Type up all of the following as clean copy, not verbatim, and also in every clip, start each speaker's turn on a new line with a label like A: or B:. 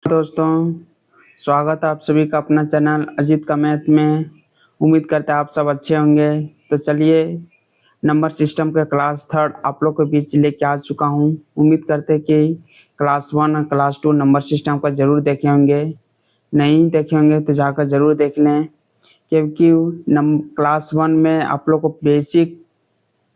A: दोस्तों, स्वागत है आप सभी का अपना चैनल अजीत का मैथ में। उम्मीद करते हैं आप सब अच्छे होंगे। तो चलिए, नंबर सिस्टम के क्लास थर्ड आप लोग के बीच लेके आ चुका हूँ। उम्मीद करते हैं कि क्लास वन और क्लास टू नंबर सिस्टम का ज़रूर देखे होंगे। नहीं देखे होंगे तो जाकर ज़रूर देख लें, क्योंकि क्लास वन में आप लोग को बेसिक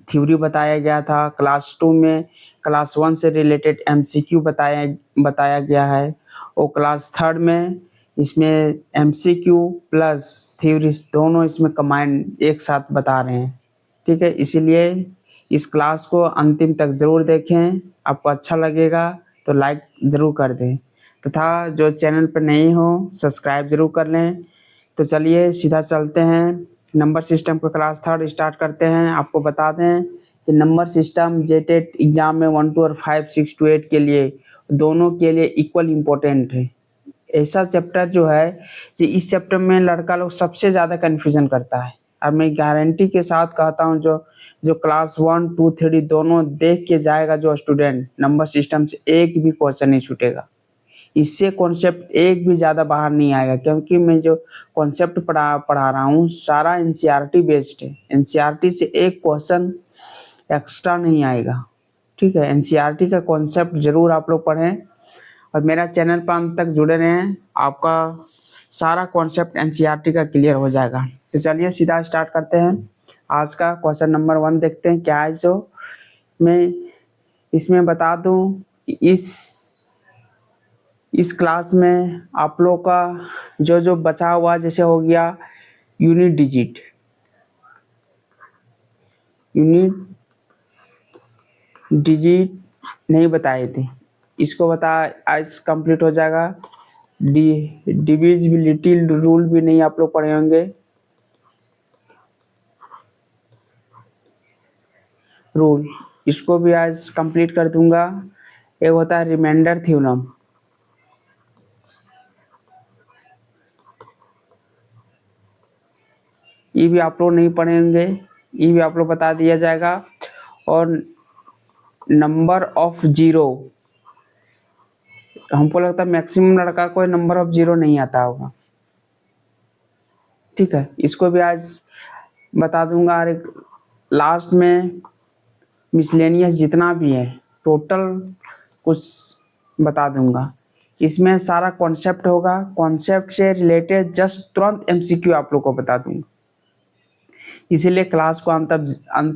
A: थ्योरी बताया गया था। क्लास टू में क्लास वन से रिलेटेड एमसीक्यू बताया गया है, और क्लास थर्ड में इसमें एमसीक्यू प्लस थ्योरी दोनों इसमें कंबाइंड एक साथ बता रहे हैं। ठीक है, इसीलिए इस क्लास को अंतिम तक ज़रूर देखें। आपको अच्छा लगेगा तो लाइक ज़रूर कर दें, तथा जो चैनल पर नहीं हो सब्सक्राइब ज़रूर कर लें। तो चलिए सीधा चलते हैं, नंबर सिस्टम का क्लास थर्ड स्टार्ट करते हैं। आपको बता दें कि नंबर सिस्टम जेटेट एग्जाम में 1 2 और 5 6 to 8 के लिए दोनों के लिए इक्वल इम्पोर्टेंट है। ऐसा चैप्टर जो है कि इस चैप्टर में लड़का लोग सबसे ज़्यादा कन्फ्यूजन करता है। अब मैं गारंटी के साथ कहता हूँ, जो जो क्लास 1 2 3 दोनों देख के जाएगा जो स्टूडेंट, नंबर सिस्टम से एक भी क्वेश्चन नहीं छूटेगा। इससे कॉन्सेप्ट एक भी ज़्यादा बाहर नहीं आएगा, क्योंकि मैं जो कॉन्सेप्ट पढ़ा रहा हूँ सारा एनसीईआरटी बेस्ड है। एनसीईआरटी से एक क्वेश्चन एक्स्ट्रा नहीं आएगा। ठीक है, एनसीईआरटी का कॉन्सेप्ट जरूर आप लोग पढ़ें, और मेरा चैनल पर अंत तक जुड़े रहें। आपका सारा कॉन्सेप्ट एनसीईआरटी का क्लियर हो जाएगा। तो चलिए सीधा स्टार्ट करते हैं। आज का क्वेश्चन नंबर 1 देखते हैं क्या है। जो मैं इसमें बता दूं कि इस क्लास में आप लोग का जो जो बचा हुआ, जैसे हो गया यूनिट डिजिट नहीं बताए थे, इसको बता आज कंप्लीट हो जाएगा। डिविजिबिलिटी रूल भी नहीं आप लोग पढ़े होंगे। रूल इसको भी आज कंप्लीट कर दूंगा। एक होता है रिमाइंडर थ्योरम, ये भी आप लोग नहीं पढ़े होंगे, ये भी आप लोग बता दिया जाएगा। और नंबर ऑफ जीरो, हमको लगता है मैक्सिमम लड़का को नंबर ऑफ जीरो नहीं आता होगा। ठीक है, इसको भी आज बता दूंगा। और एक लास्ट में मिसलेनियस जितना भी है टोटल कुछ बता दूंगा। इसमें सारा कॉन्सेप्ट होगा, कॉन्सेप्ट से रिलेटेड जस्ट तुरंत एमसीक्यू आप लोग को बता दूंगा। इसीलिए क्लास को अंत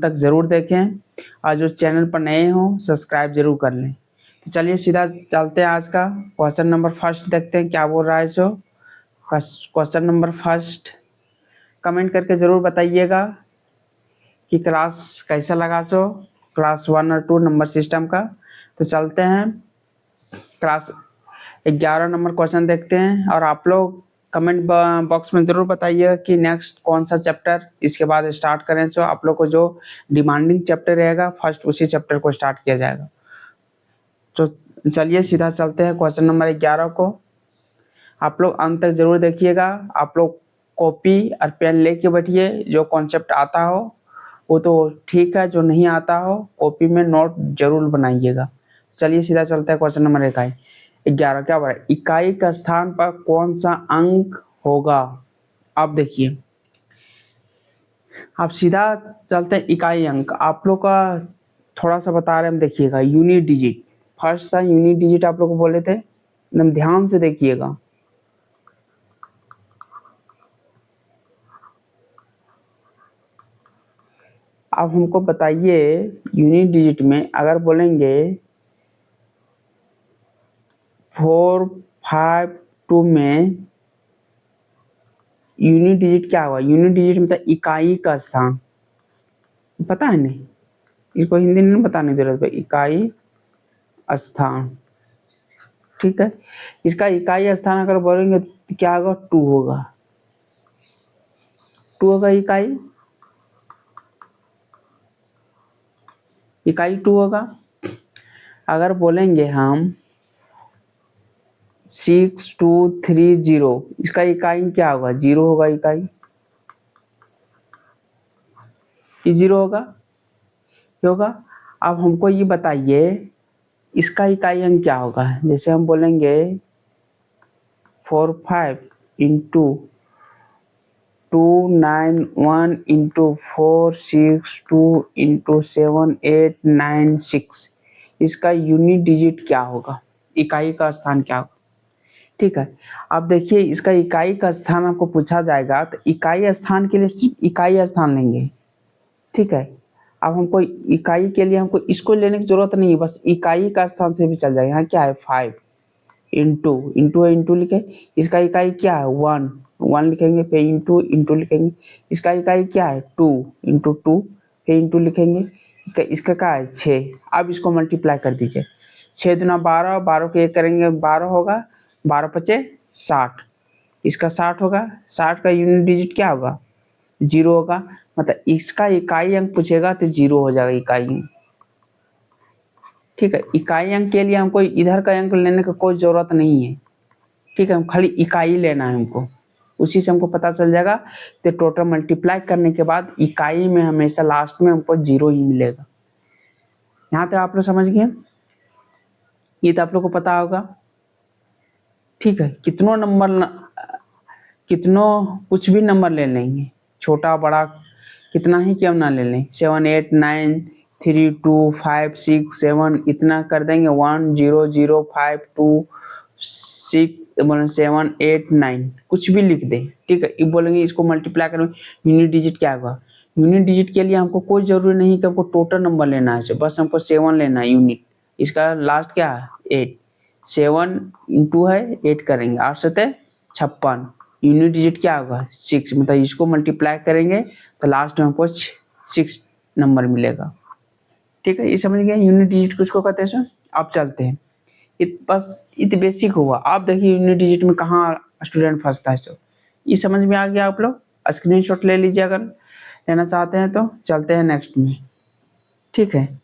A: तक जरूर देखें, और जो चैनल पर नए हो सब्सक्राइब जरूर कर लें। तो चलिए सीधा चलते हैं। आज का क्वेश्चन नंबर फर्स्ट देखते हैं क्या बोल रहा है। जो क्वेश्चन नंबर फर्स्ट कमेंट करके ज़रूर बताइएगा कि क्लास कैसा लगा। क्लास 1 और 2 नंबर सिस्टम का। तो चलते हैं क्लास 11 नंबर क्वेश्चन देखते हैं, और आप लोग कमेंट बॉक्स में ज़रूर बताइए कि नेक्स्ट कौन सा चैप्टर इसके बाद स्टार्ट करें। सो आप लोग को जो डिमांडिंग चैप्टर रहेगा फर्स्ट उसी चैप्टर को स्टार्ट किया जाएगा। तो चलिए सीधा चलते हैं क्वेश्चन नंबर 11 को। आप लोग अंत तक जरूर देखिएगा। आप लोग कॉपी और पेन लेके बैठिए। जो कॉन्सेप्ट आता हो वो तो ठीक है, जो नहीं आता हो कॉपी में नोट जरूर बनाइएगा। चलिए सीधा चलते हैं क्वेश्चन नंबर 11 क्या बोल रहा है, इकाई का स्थान पर कौन सा अंक होगा। आप देखिए, आप सीधा चलते हैं इकाई अंक। आप लोग का थोड़ा सा बता रहे हैं, हम देखिएगा यूनिट डिजिट फर्स्ट था। यूनिट डिजिट आप लोग को बोले थे, एकदम ध्यान से देखिएगा। अब हमको बताइए यूनिट डिजिट में अगर बोलेंगे 4 5 2 में यूनिट डिजिट क्या हुआ। यूनिट डिजिट मतलब इकाई का स्थान, पता है नहीं, इसको हिंदी में बताने की जरूरत है। इकाई स्थान, ठीक है। इसका इकाई स्थान अगर बोलेंगे तो क्या होगा, 2 होगा। 2 होगा इकाई 2 होगा। अगर बोलेंगे हम 6 2 3 0, इसका इकाई क्या होगा, 0 होगा। इकाई ये 0 होगा। अब हमको ये बताइए इसका इकाई अंक क्या होगा। जैसे हम बोलेंगे 45 इंटू 291 इंटू 462 इंटू 7896, इसका यूनिट डिजिट क्या होगा, इकाई का स्थान क्या होगा। ठीक है, अब देखिए इसका इकाई का स्थान आपको पूछा जाएगा तो इकाई स्थान के लिए सिर्फ इकाई स्थान लेंगे। ठीक है, अब हमको इकाई के लिए हमको इसको लेने की जरूरत नहीं है, बस इकाई का स्थान से भी चल जाएगा। यहाँ क्या है 5 इंटू इंटू है, इंटू लिखे, इसका इकाई क्या है 1 1 लिखेंगे, फिर इंटू इंटू लिखेंगे, इसका इकाई क्या है 2 इंटू 2, फिर इंटू लिखेंगे, इसका क्या है 6। अब इसको मल्टीप्लाई कर दीजिए, 6 दूना 12, 12 को 1 करेंगे 12 होगा, 12 पचे 60, इसका 60 होगा, 60 का यूनिट डिजिट क्या होगा 0 होगा, मतलब इसका इकाई अंक पूछेगा तो 0 हो जाएगा इकाई अंक। ठीक है, इकाई अंक के लिए हमको इधर का अंक लेने का कोई जरूरत नहीं है। ठीक है, हम खाली इकाई लेना है हमको, उसी से हमको पता चल जाएगा। तो टोटल मल्टीप्लाई करने के बाद इकाई में हमेशा लास्ट में हमको 0 ही मिलेगा। यहाँ तक आप लोग समझ गए, ये तो आप लोग को पता होगा। ठीक है, कितनों कुछ भी नंबर ले लेंगे, छोटा बड़ा कितना ही क्यों ना ले लें, 7 8 9 3 2 5 6 7 इतना कर देंगे, 1 0 0 5 2 6 7 8 9 कुछ भी लिख दें। ठीक है, ये बोलेंगे इसको मल्टीप्लाई करेंगे यूनिट डिजिट क्या होगा। यूनिट डिजिट के लिए हमको कोई जरूरी नहीं कि हमको टोटल नंबर लेना है, बस हमको 7 लेना है यूनिट, इसका लास्ट क्या है 8, 7 इंटू है 8 करेंगे, 8 सते 56, यूनिट डिजिट क्या होगा 6, मतलब इसको मल्टीप्लाई करेंगे तो लास्ट में हमको 6 नंबर मिलेगा। ठीक है, ये समझ गए यूनिट डिजिट किसको कहते हैं। अब चलते हैं, बस इत बेसिक हुआ। आप देखिए यूनिट डिजिट में कहाँ स्टूडेंट फंसता है, ये समझ में आ गया। आप लोग स्क्रीनशॉट ले लीजिए अगर लेना चाहते हैं तो। चलते हैं नेक्स्ट में। ठीक है,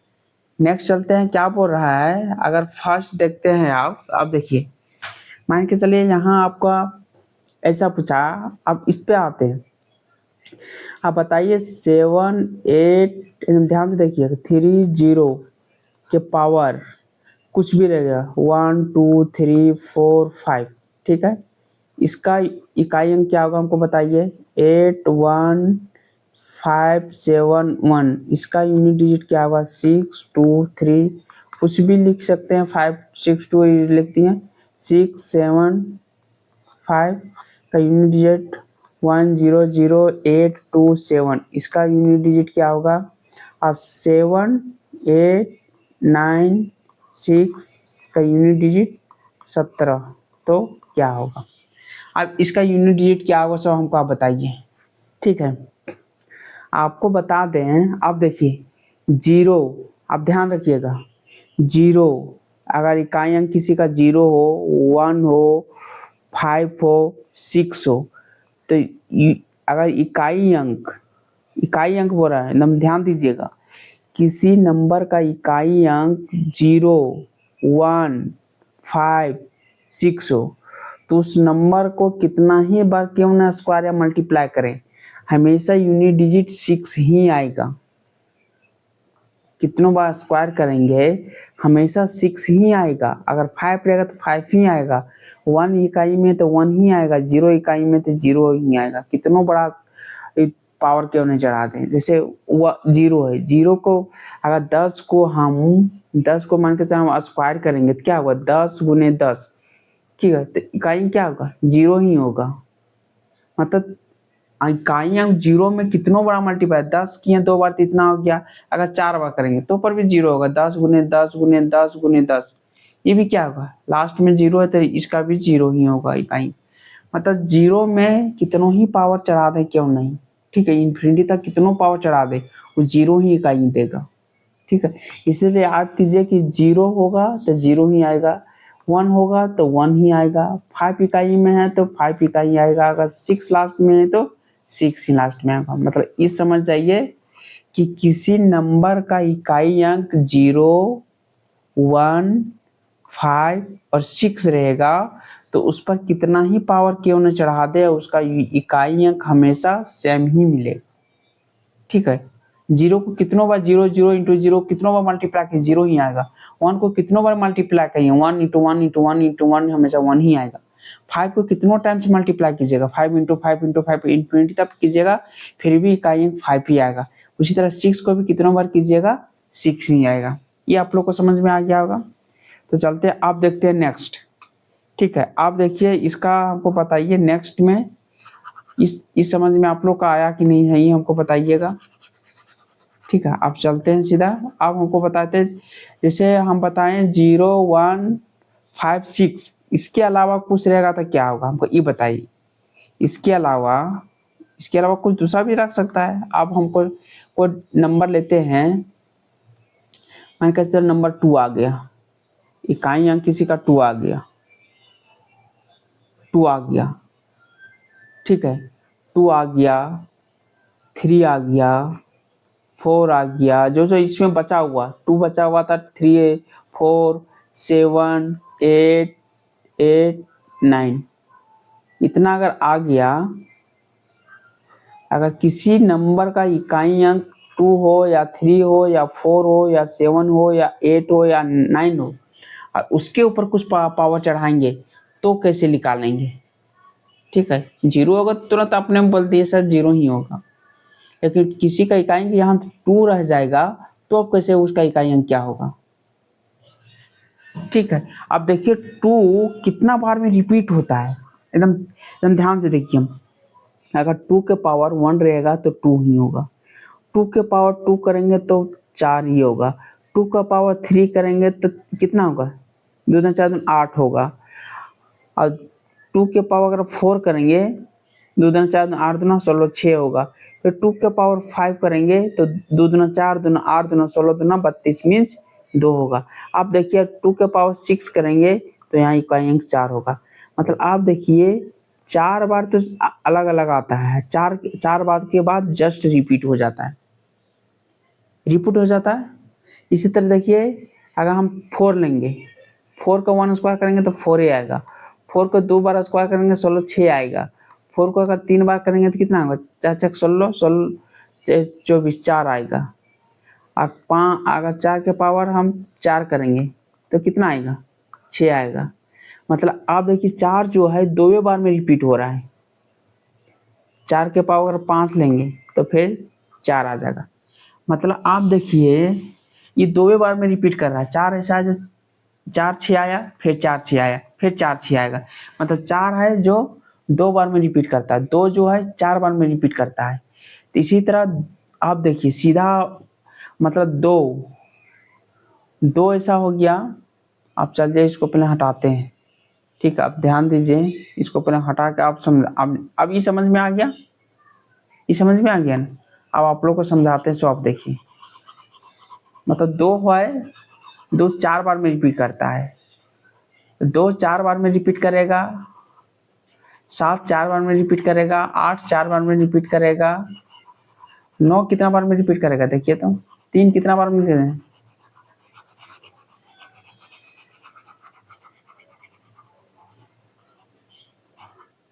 A: नेक्स्ट चलते हैं, क्या बोल रहा है, अगर फर्स्ट देखते हैं आप देखिए, मान के चलिए यहाँ आपका ऐसा पूछा, अब इस पे आते हैं। आप बताइए 7 8, ध्यान से देखिए 3 0 के पावर कुछ भी रहेगा 1 2 3 4 5। ठीक है, इसका इकाई अंक क्या होगा हमको बताइए 8 1 5 7 1, इसका यूनिट डिजिट क्या होगा 6 2 3, कुछ भी लिख सकते हैं, 5 6 2 लिख दिए, 6 7 5 का यूनिट डिजिट 1 0 0 8 2 7, इसका यूनिट डिजिट क्या होगा 7 8 9 6 का यूनिट डिजिट 17, तो क्या होगा। अब इसका यूनिट डिजिट क्या होगा सब हमको आप बताइए। ठीक है, आपको बता दें, अब देखिए 0, आप ध्यान रखिएगा 0, अगर इकाई अंक किसी का 0 हो 1 हो 5 हो 6 हो, तो अगर इकाई अंक बोल रहा है, एकदम ध्यान दीजिएगा, किसी नंबर का इकाई अंक 0 1 5 6 हो तो उस नंबर को कितना ही बार क्यों ना स्क्वायर या मल्टीप्लाई करें, हमेशा यूनिट डिजिट 6 ही आएगा। कितनों बार स्क्वायर करेंगे हमेशा 6 ही आएगा। अगर 5 रहेगा तो 5 ही आएगा, 1 इकाई में तो 1 ही आएगा, 0 इकाई में तो 0 ही आएगा। कितनों बड़ा पावर क्यों नहीं चढ़ा दें, जैसे 0 है, 0 को अगर 10 को मान के हम स्क्वायर करेंगे तो क्या होगा 10 गुने 10। ठीक है, तो इकाई क्या होगा 0 ही होगा, मतलब इकाई अंक 0 में कितनों बड़ा मल्टीप्लाई, 10 किए 2 बार तो इतना हो गया, अगर 4 बार करेंगे तो पर भी 0 होगा, 10 गुने 10 गुने 10 गुने 10, ये भी क्या होगा लास्ट में 0 है तो इसका भी 0 ही होगा इकाई। मतलब 0 में कितनों ही पावर चढ़ा दे क्यों नहीं, ठीक है, इन्फिनिटी तक कितनों पावर चढ़ा दे वो 0 ही इकाई देगा। ठीक है, इसलिए याद कीजिए कि 0 होगा तो 0 ही आएगा, 1 होगा तो 1 ही आएगा, 5 इकाई में है तो 5 इकाई आएगा, अगर 6 लास्ट में है तो 6 ही लास्ट में आएगा। मतलब ये समझ जाइए कि किसी नंबर का इकाई अंक 0 1 5 और 6 रहेगा तो उस पर कितना ही पावर क्यों न चढ़ा दे उसका इकाई अंक हमेशा सेम ही मिलेगा। ठीक है, 0 को कितनों बार 0 0 इंटू 0 कितनों बार मल्टीप्लाई किए 0 ही आएगा, 1 को कितनों बार मल्टीप्लाई करिए 1 इंटू 1 इंटू 1 इंटू 1 इंटू 1 हमेशा 1 ही आएगा, 5 को कितनों टाइम्स मल्टीप्लाई कीजिएगा, 5 इंटू 5 इंटू 5 इन्फिनिटी तक कीजिएगा, फिर भी इकाई अंक 5 ही आएगा। उसी तरह 6 को भी कितनों बार कीजिएगा, 6 ही आएगा। ये आप लोग को समझ में आ गया होगा। तो चलते हैं, आप देखते हैं नेक्स्ट। ठीक है, आप देखिए इसका हमको बताइए नेक्स्ट में इस समझ में आप लोग का आया कि नहीं है, ये हमको बताइएगा। ठीक है, आप चलते हैं सीधा। आप हमको बताते हैं, जैसे हम बताएं 0 1 5 6, इसके अलावा कुछ रहेगा तो क्या होगा, हमको ये बताइए। इसके अलावा कुछ दूसरा भी रख सकता है। आप हमको कोई नंबर लेते हैं, मान के चलो नंबर 2 आ गया, इकाई अंक किसी का 2 आ गया, 2 आ गया। ठीक है, 2 आ गया, 3 आ गया, 4 आ गया, जो जो इसमें बचा हुआ 2 बचा हुआ था, 3 4 7 8 8 9, इतना अगर आ गया, अगर किसी नंबर का इकाई अंक 2 हो या 3 हो या 4 हो या 7 हो या 8 हो या 9 हो, और उसके ऊपर कुछ पावर चढ़ाएंगे तो कैसे निकालेंगे। ठीक है, 0 होगा तो तुरंत आपने बोल दिया सर 0 ही होगा, लेकिन किसी का इकाई अंक यहाँ 2 रह जाएगा तो अब कैसे उसका इकाई अंक क्या होगा। ठीक है, अब देखिए 2 कितना बार में रिपीट होता है, एकदम एकदम ध्यान से देखिए। हम अगर 2 के पावर 1 रहेगा तो 2 ही होगा, 2 के पावर 2 करेंगे तो 4 ही होगा, 2 का पावर 3 करेंगे तो कितना होगा, 2 दूना 4 दूना 8 होगा, और 2 के पावर अगर 4 करेंगे, 2 दूना 4 दूना 8 दूना 16 6 होगा। फिर 2 के पावर 5 करेंगे तो 2 दूना 4 दूना 8 दूना 16 दूना 32 मीन्स 2 होगा। आप देखिए 2 के पावर 6 करेंगे तो यहाँ इकाई अंक 4 होगा। मतलब आप देखिए 4 बार तो अलग अलग आता है, 4 बार के बाद जस्ट रिपीट हो जाता है, इसी तरह देखिए अगर हम 4 लेंगे, 4 का 1 स्क्वायर करेंगे तो 4 ही आएगा, 4 को 2 बार स्क्वायर करेंगे 16 6 आएगा, 4 को अगर 3 बार करेंगे तो कितना होगा, 4 6 16 16 24 4 आएगा, और 5 अगर 4 के पावर हम 4 करेंगे तो कितना आएगा, 6 आएगा। मतलब आप देखिए 4 जो है 2 बार में रिपीट हो रहा है, 4 के पावर 5 लेंगे तो फिर 4 आ जाएगा। मतलब आप देखिए ये 2 बार में रिपीट कर रहा है, 4 ऐसा है जो 4 6 आया, फिर 4 6 आया, फिर 4 6 आएगा। मतलब 4 है जो 2 बार में रिपीट करता है, 2 जो है 4 बार में रिपीट करता है। तो इसी तरह आप देखिए सीधा मतलब 2 ऐसा हो गया। आप चलिए इसको पहले हटाते हैं। ठीक है, आप ध्यान दीजिए, इसको पहले हटा के आप समझ, अब ये समझ में आ गया, ये समझ में आ गया ना। अब आप लोग को समझाते हैं, सो आप देखिए। मतलब 2 है, 2 4 बार में रिपीट करता है, 2 4 बार में रिपीट करेगा, 7 4 बार में रिपीट करेगा, 8 4 बार में रिपीट करेगा, 9 कितना बार में रिपीट करेगा देखिए तो, 3 कितना बार में करेगा?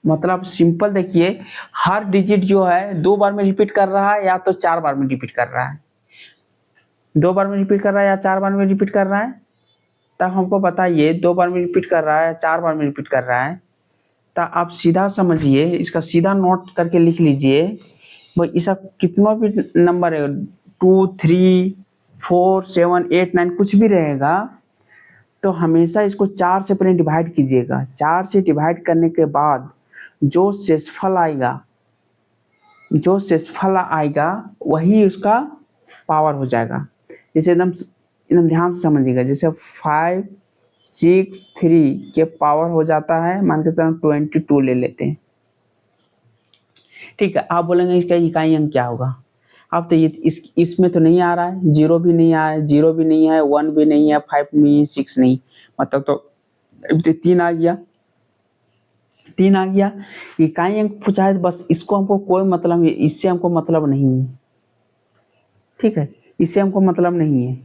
A: मतलब सिंपल देखिए, हर डिजिट जो है 2 बार में रिपीट कर रहा है या तो 4 बार में रिपीट कर रहा है, 2 बार में रिपीट कर रहा है या 4 बार में रिपीट कर रहा है। तब हमको बताइए 2 बार में रिपीट कर रहा है, 4 बार में रिपीट कर रहा है। तो आप सीधा समझिए, इसका सीधा नोट करके लिख लीजिए। भाई इसका कितना भी नंबर है, 2 3 4 7 8 9 कुछ भी रहेगा, तो हमेशा इसको 4 से पहले डिवाइड कीजिएगा। 4 से डिवाइड करने के बाद जो शेषफल आएगा वही उसका पावर हो जाएगा। जैसे एकदम एकदम ध्यान से समझिएगा, जैसे 5 6 3 के पावर हो जाता है, मान के चलो 22 ले लेते हैं। ठीक है, आप बोलेंगे इसका इकाई अंक क्या होगा। अब तो ये इसमें तो नहीं आ रहा है, 0 भी नहीं आ रहा है, 0 भी नहीं है, 1 भी नहीं है, 5 नहीं, 6 नहीं, मतलब तो 3 आ गया, 3 आ गया। इकाई अंक पूछा है, बस इसको हमको कोई मतलब नहीं, इससे हमको मतलब नहीं है। ठीक है, इससे हमको मतलब नहीं है,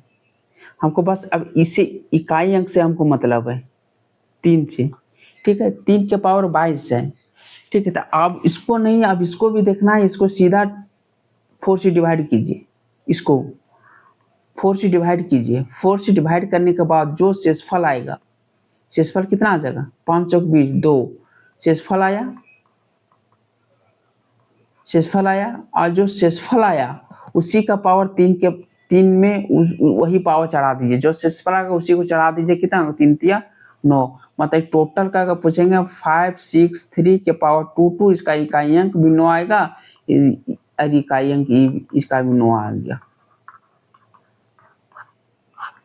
A: हमको बस अब इससे इकाई अंक से हमको मतलब है, 3 से। ठीक है, 3 के पावर 22 है। ठीक है, तो अब इसको नहीं, अब इसको भी देखना है, इसको सीधा 4 से डिवाइड कीजिए, इसको 4 से डिवाइड कीजिए। 4 से डिवाइड करने के बाद जो शेषफल आएगा, शेषफल कितना आ जाएगा, 5 चौक 20 2, शेषफल आया और जो शेषफल आया उसी का पावर 3 में वही पावर चढ़ा दीजिए। जो शेषफल आएगा उसी को चढ़ा दीजिए। कितना 3 तिया 9, मतलब टोटल का अगर पूछेंगे 5 6 3 के पावर 2 इसका इकाई अंक भी 9 आएगा, इकाई अंक इसका भी 9 आ गया।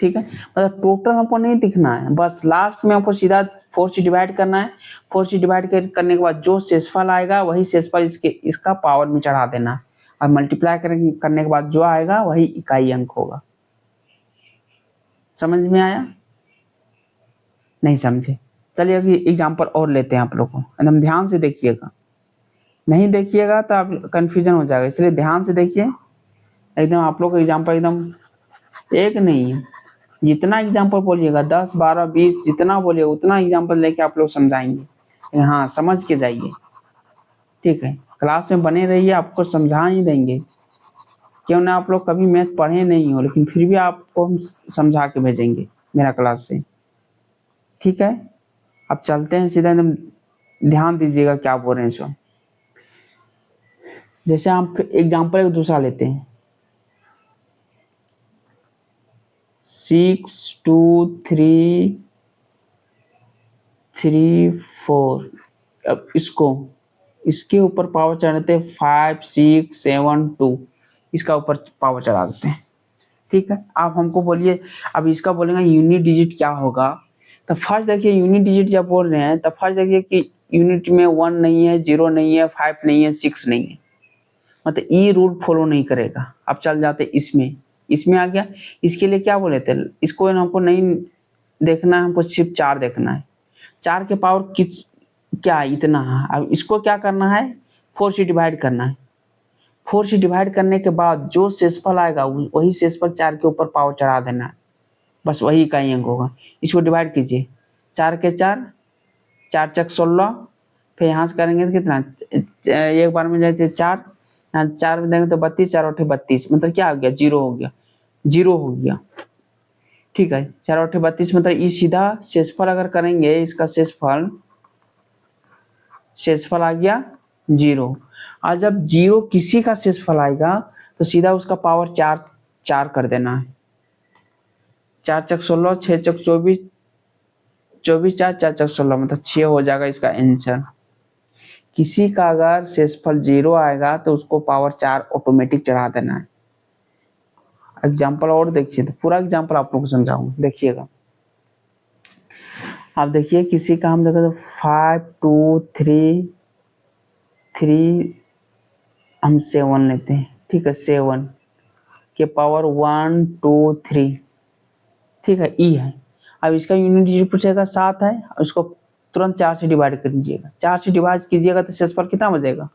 A: ठीक है, मतलब टोटल हमको नहीं दिखना है, बस लास्ट में हमको सीधा 4 से डिवाइड करना है। 4 से डिवाइड करने के बाद जो शेषफल आएगा वही शेषफल इसका पावर में चढ़ा देना और मल्टीप्लाई करने के बाद जो आएगा वही इकाई अंक होगा। समझ में आया? नहीं समझे? चलिए अभी एग्जाम्पल और लेते हैं आप लोग को, एकदम ध्यान से देखिएगा। नहीं देखिएगा तो आप कंफ्यूजन हो जाएगा, इसलिए ध्यान से देखिए एकदम। आप लोग का एग्जाम्पल एकदम एक नहीं है, जितना एग्जाम्पल बोलिएगा 10 12 20 जितना बोलिएगा उतना एग्जाम्पल लेके आप लोग समझाएंगे। हाँ समझ के जाइए, ठीक है। क्लास में बने रहिए, आपको समझा ही देंगे। क्यों ना आप लोग कभी मैथ पढ़े नहीं हो, लेकिन फिर भी आपको हम समझा के भेजेंगे मेरा क्लास से, ठीक है। अब चलते हैं सीधा, एकदम ध्यान दीजिएगा क्या बोल रहे हैं सो। जैसे हम एग्जाम्पल एक दूसरा लेते हैं, 6 2 3 3 4। अब इसके ऊपर पावर चढ़ाते हैं 5 6 7 2, इसका ऊपर पावर चढ़ा देते हैं, ठीक है। आप हमको बोलिए, अब इसका बोलेंगे यूनिट डिजिट क्या होगा। तो फर्स्ट देखिए यूनिट डिजिट जब बोल रहे हैं तो फर्स्ट देखिए कि यूनिट में 1 नहीं है, 0 नहीं है, 5 नहीं है, 6 नहीं है, मतलब ई रूल फॉलो नहीं करेगा। अब चल जाते इसमें आ गया। इसके लिए क्या बोले थे, इसको हमको नहीं देखना है, हमको सिर्फ 4 देखना है। 4 के पावर क्या इतना है। अब इसको क्या करना है, 4 से डिवाइड करना है। 4 से डिवाइड करने के बाद जो शेषफल आएगा वही शेषफल 4 के ऊपर पावर चढ़ा देना है, बस वही इकाई अंक होगा। इसको डिवाइड कीजिए, 4 के 4, 4 चक 16, फिर यहाँ से करेंगे तो कितना, एक बार में जाए 4, यहाँ 4 में देंगे तो 32, 4 8 32, मतलब क्या हो गया, 0 हो गया, 0 हो गया, ठीक है। 4 8 32 मतलब ये सीधा शेषफल अगर करेंगे, इसका शेषफल आ गया 0। और जब 0 किसी का शेषफल आएगा तो सीधा उसका पावर 4 कर देना है। 4 चक 16, 6 चक 24, 24 4 4 चक 16 मतलब 6 हो जाएगा इसका आंसर। किसी का अगर शेषफल 0 आएगा तो उसको पावर 4 ऑटोमेटिक चढ़ा देना है। एग्जाम्पल और देखिए, तो पूरा एग्जाम्पल आप लोग को समझाऊंगा, देखिएगा। आप देखिए किसी का हम देखो तो 5 2 3 3 हम 7 लेते हैं, ठीक है। 7 के पावर 1 2 3, ठीक है, ई है। अब इसका यूनिट डिजिट पूछेगा 7 है, और इसको तुरंत 4 से डिवाइड कर दीजिएगा। 4 से डिवाइड कीजिएगा तो शेषफल कितना बचेगा,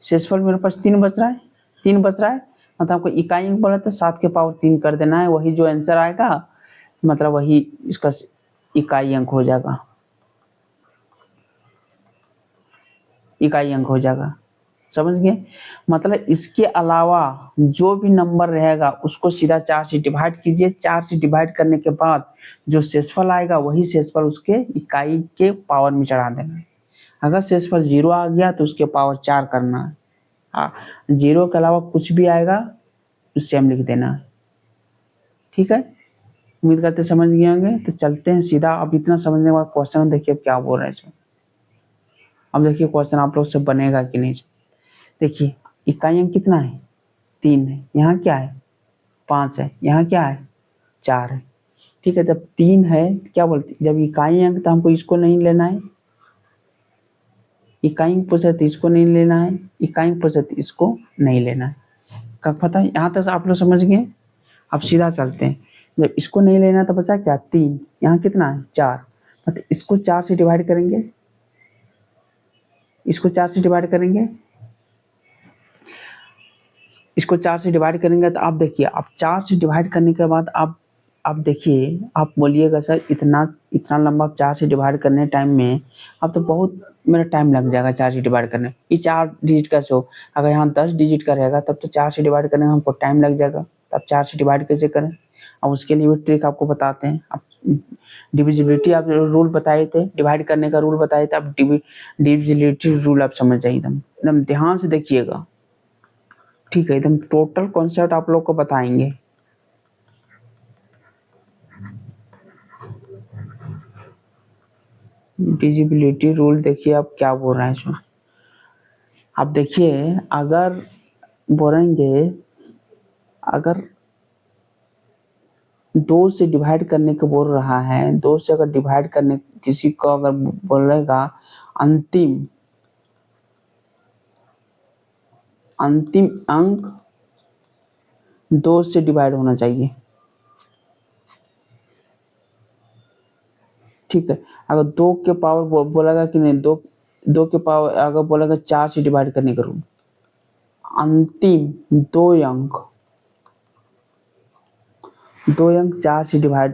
A: शेषफल मेरे पास 3 बच रहा है, 3 बच रहा है, मतलब आपको इकाई अंक बोला था 7 के पावर 3 कर देना है, वही जो आंसर आएगा मतलब वही इसका इकाई अंक हो जाएगा, इकाई अंक हो जाएगा। समझ गए? मतलब इसके अलावा जो भी नंबर रहेगा उसको सीधा 4 से डिवाइड कीजिए। 4 से डिवाइड करने के बाद जो शेषफल आएगा वही शेषफल उसके इकाई के पावर में चढ़ा देना है। अगर शेषफल 0 आ गया तो उसके पावर 4 करना है। हाँ, 0 के अलावा कुछ भी आएगा तो सेम लिख देना है, ठीक है। उम्मीद करते समझ गए होंगे। तो चलते हैं सीधा, अब इतना समझने के बाद क्वेश्चन देखिए क्या बोल रहे हैं। अब देखिए क्वेश्चन आप लोग से बनेगा कि नहीं। देखिए इकाई अंक कितना है, 3 है, यहाँ क्या है 5 है, यहाँ क्या है 4 है, ठीक है। जब 3 है क्या बोलते, जब इकाई अंक तो हमको इसको नहीं लेना है, इकाई अंक पूछे तो इसको नहीं लेना है, इकाई अंक पूछे तो इसको नहीं लेना है। कब पता है, यहाँ तक आप लोग समझ गए। अब सीधा चलते हैं, जब इसको नहीं लेना तो बचा क्या 3, यहाँ कितना है 4, मतलब इसको 4 से डिवाइड करेंगे, इसको 4 से डिवाइड करेंगे, इसको 4 से डिवाइड करेंगे तो आप देखिए, आप 4 से डिवाइड करने के बाद आप देखिए, आप बोलिएगा सर इतना लंबा 4 से डिवाइड करने टाइम में अब तो बहुत मेरा टाइम लग जाएगा 4 से डिवाइड करने। ये 4 डिजिट का शो, अगर यहाँ 10 डिजिट का रहेगा तब तो 4 से डिवाइड करने में हमको टाइम लग जाएगा, तब 4 से डिवाइड कैसे करें। अब उसके लिए भी ट्रिक आपको बताते हैं। आप डिविजिबिलिटी आप रूल बताए थे, डिवाइड करने का रूल बताए थे, अब डिविजिबिलिटी रूल आप समझ जाइए, एकदम एकदम ध्यान से देखिएगा, ठीक है। एकदम टोटल कॉन्सेप्ट आप लोग को बताएंगे। डिविजिबिलिटी रूल देखिए आप क्या बोल रहे हैं इसमें। आप देखिए, अगर बोलेंगे, अगर 2 से डिवाइड करने को बोल रहा है, 2 से अगर डिवाइड करने किसी को अगर बोलेगा अंतिम अंक 2 से डिवाइड होना चाहिए, ठीक है। अगर 2 के पावर बोलेगा कि नहीं, 2 के पावर अगर बोलेगा 4 से डिवाइड करने का रूल, अंतिम 2 अंक 4 से डिवाइड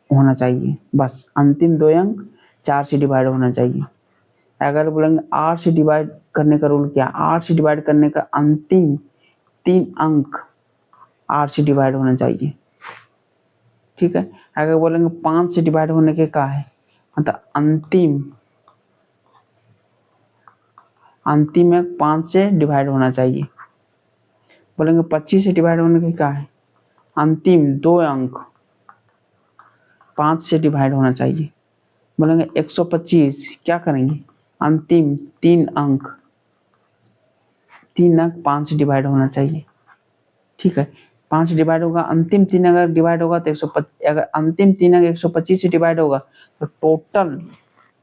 A: होना चाहिए, बस अंतिम 2 अंक 4 से डिवाइड होना चाहिए। अगर बोलेंगे 8 से डिवाइड करने का रूल क्या, 8 से डिवाइड करने का अंतिम 3 अंक 8 से डिवाइड होना चाहिए, ठीक है। अगर बोलेंगे 5 से डिवाइड होने के क्या है, मतलब अंतिम एक 5 से डिवाइड होना चाहिए। बोलेंगे 25 से डिवाइड होने के क्या है, अंतिम 2 अंक 5 से डिवाइड होना चाहिए। बोलेंगे 125 क्या करेंगे, अंतिम 3 अंक 5 से डिवाइड होना चाहिए, ठीक है। 5 से डिवाइड होगा, अंतिम 3 अगर डिवाइड होगा तो 125, अगर अंतिम 3 अंक 125 से डिवाइड होगा तो टोटल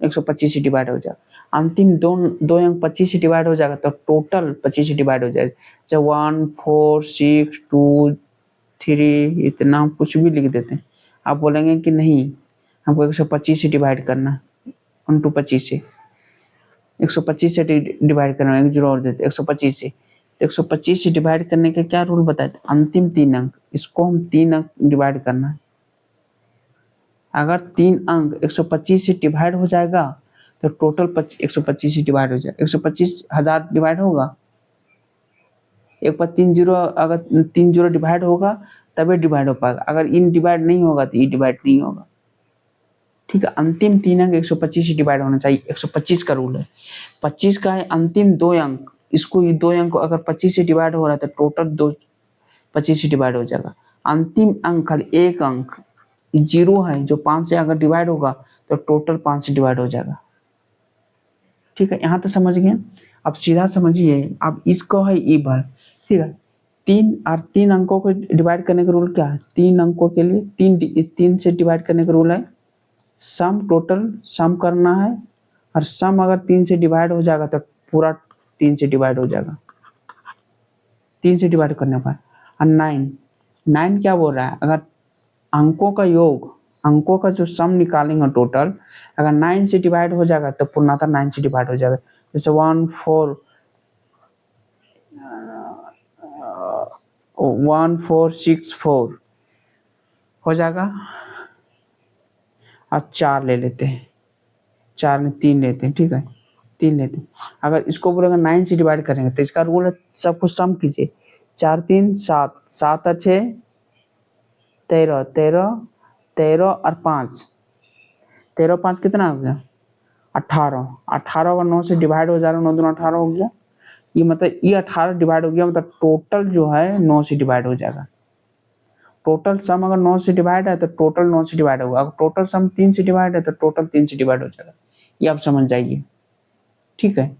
A: 125 से डिवाइड हो जाएगा। अंतिम 2 अंक 25 से डिवाइड हो जाएगा तो टोटल 25 से डिवाइड हो जाएगा। चाहे 1 4 6 2 3 इतना कुछ भी लिख देते हैं। आप बोलेंगे कि नहीं हमको 125 से डिवाइड करना है, 1 2 25 से 125 से डिवाइड करना है, एक जीरो और देते 125 से, तो 125 से डिवाइड करने के क्या रूल बताए थे, अंतिम 3 अंक, इसको हम 3 अंक डिवाइड करना है। अगर 3 अंक 125 से डिवाइड हो जाएगा तो टोटल 125 से डिवाइड हो जाएगा, 125,000 डिवाइड होगा, एक बार 3 जीरो, अगर 3 जीरो डिवाइड होगा तभी डिवाइड हो पाएगा, अगर इन डिवाइड नहीं होगा तो ये डिवाइड नहीं होगा, ठीक है। अंतिम 3 अंक 125 से डिवाइड होना चाहिए, 125 का रूल है। 25 का है अंतिम 2 अंक, इसको ये 2 अंक अगर 25 से डिवाइड हो रहा है तो टोटल 25 से डिवाइड हो जाएगा। अंतिम अंक खाली एक अंक जीरो है जो 5 से अगर डिवाइड होगा तो टोटल 5 से डिवाइड हो जाएगा, ठीक है। यहाँ तो समझ गए। अब सीधा समझिए, अब इसको है ई बार, ठीक है। 3 अंकों को डिवाइड करने का रूल क्या है, 3 अंकों के लिए 3 से डिवाइड करने का रूल है सम, टोटल सम करना है, और सम अगर 3 से डिवाइड हो जाएगा तो पूरा 3 से डिवाइड हो जाएगा, 3 से डिवाइड करने पर। और 9 क्या बोल रहा है, अगर अंकों का योग, अंकों का जो सम निकालेंगे टोटल, अगर 9 से डिवाइड हो जाएगा तो पूर्णतः 9 से डिवाइड हो जाएगा। जैसे 1 4 6 4 हो जाएगा, अब 4 ले लेते हैं, 4 में 3 लेते हैं, ठीक है, 3 लेते हैं। अगर इसको बोलेगा 9 से डिवाइड करेंगे तो इसका रूल है सब कुछ सम कीजिए, 4 3 7 7 अच्छे 13 13 13 और 5 13 5 कितना हो गया 18 18 अगर 9 से डिवाइड हो जा रहा है, 9 दूना 18 हो गया, ये मतलब ये 18 डिवाइड हो गया, मतलब टोटल जो है 9 से डिवाइड हो जाएगा। टोटल सम अगर 9 से डिवाइड है तो टोटल 9 से डिवाइड होगा, अगर टोटल सम 3 से डिवाइड है तो टोटल 3 से डिवाइड हो जाएगा। ये आप समझ जाइए, ठीक है,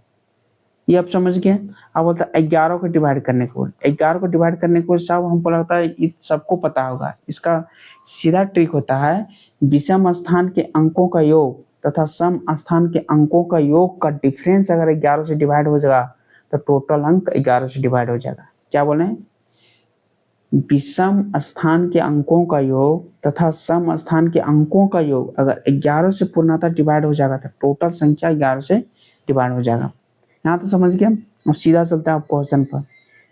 A: ये आप समझ गए। अब बोलता है 11 को डिवाइड करने को, 11 को डिवाइड करने को सब हमको लगता है ये सबको पता होगा। इसका सीधा ट्रिक होता है विषम स्थान के अंकों का योग तथा सम स्थान के अंकों का योग का डिफरेंस अगर 11 से डिवाइड हो जाएगा तो टोटल अंक 11 से डिवाइड हो जाएगा। क्या बोले, विषम स्थान के अंकों का योग तथा सम स्थान के अंकों का योग अगर 11 से पूर्णतः डिवाइड हो जाएगा तो टोटल संख्या 11 से डिवाइड हो जाएगा। यहाँ तो समझ गया। और सीधा चलता है आप क्वेश्चन पर,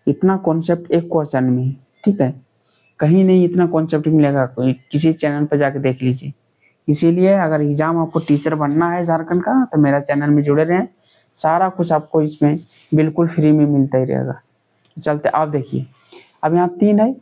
A: इतना कॉन्सेप्ट एक क्वेश्चन में, ठीक है, कहीं नहीं इतना कॉन्सेप्ट मिलेगा, कोई किसी चैनल पर जाके देख लीजिए। इसीलिए अगर एग्जाम आपको टीचर बनना है झारखंड का तो मेरा चैनल में जुड़े रहें, सारा कुछ आपको इसमें बिल्कुल फ्री में मिलता ही रहेगा। चलते आप देखिए, अब यहाँ 3 है,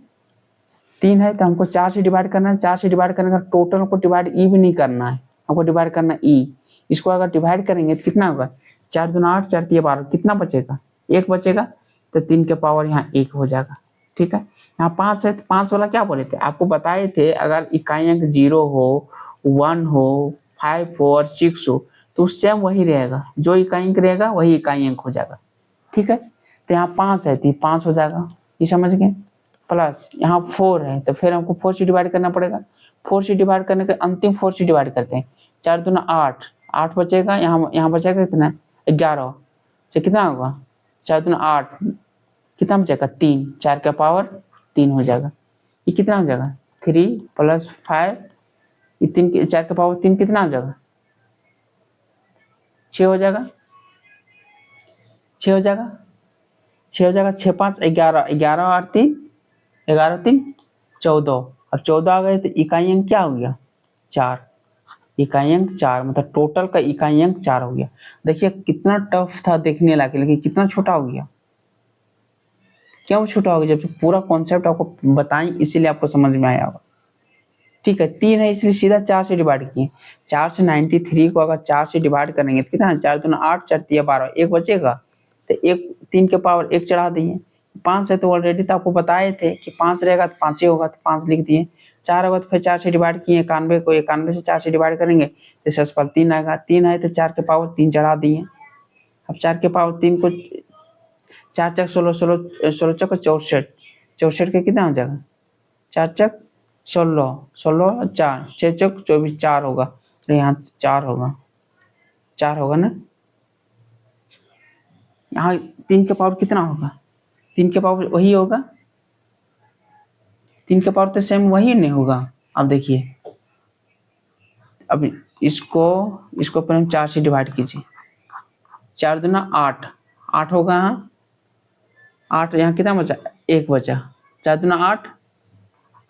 A: 3 है तो हमको 4 से डिवाइड करना है, 4 से डिवाइड करने का टोटल हमको डिवाइड ई भी नहीं करना है, हमको डिवाइड करना ई। इसको अगर डिवाइड करेंगे तो कितना होगा, 4 दूना 8, 4 तिया 12, कितना बचेगा, 1 बचेगा। तो 3 के पावर यहाँ 1 हो जाएगा। ठीक है, यहाँ 5 है तो 5 वाला क्या बोले थे, आपको बताए थे अगर इकाई अंक 0 हो, 1 हो, 5 हो और 6 हो तो सेम वही रहेगा, जो इकाई अंक रहेगा वही इकाई अंक हो जाएगा। ठीक है, तो यहाँ 5 है तो 5 हो जाएगा, ये समझ गए। प्लस यहाँ 4 है तो फिर हमको 4 से डिवाइड करना पड़ेगा। 4 से डिवाइड करने के अंतिम 4 से डिवाइड करते हैं, 4 दूना 8, 8 बचेगा, यहाँ बचेगा कितना, 11। तो कितना होगा, 4 दूना 8, कितना बचेगा 3, 4 का पावर 3 हो जाएगा। ये कितना हो जाएगा, 3 + 5, ये 3, 4 का पावर 3 कितना हो जाएगा, 6 हो जाएगा, 6 हो जाएगा, 6 हो जाएगा, 6 5 11, 11 और 3, 11 3 14। अब 14 आ गए तो इकाई अंक क्या हो गया, 4, इकाई अंक 4, मतलब टोटल का इकाई अंक 4 हो गया। देखिए कितना टफ था देखने लायक, लेकिन कितना छोटा हो गया। क्यों छोटा हो गया, जब पूरा कॉन्सेप्ट आपको बताएं इसीलिए आपको समझ में आया होगा। ठीक है, 3 है इसलिए सीधा 4 से डिवाइड किए, 4 से 93 को अगर 4 से डिवाइड करेंगे तो कितना है, 4 दूना 8, 4 तिया 12, 1 बचेगा। तो 1, 3 के पावर 1 चढ़ा दिए। 5 है तो ऑलरेडी तो आपको बताए थे कि 5 रहेगा तो 5 ही होगा, तो 5 लिख दिए। 4 होगा तो फिर 4 से डिवाइड किए, 91 को 91 से 4 से डिवाइड करेंगे तो शेषफल 3 आएगा। 3 है तो 4 के पावर 3 चढ़ा दिए। अब 4 के पावर 3 को 4 चक 16, 16 16 चक 64, 64 के कितना हो जाएगा, 4 चक 16, 16 4, 6 चक 24, 4 होगा, तो यहाँ 4 होगा, 4 होगा ना। यहाँ 3 के पावर कितना होगा, 3 के पावर वही होगा, 3 के पावर तो सेम वही नहीं होगा। अब देखिए, अब इसको पर हम 4 से डिवाइड कीजिए, 4 दूना 8, 8 होगा, 8 यहाँ कितना बचा, 1 बचा, 4 दूना 8,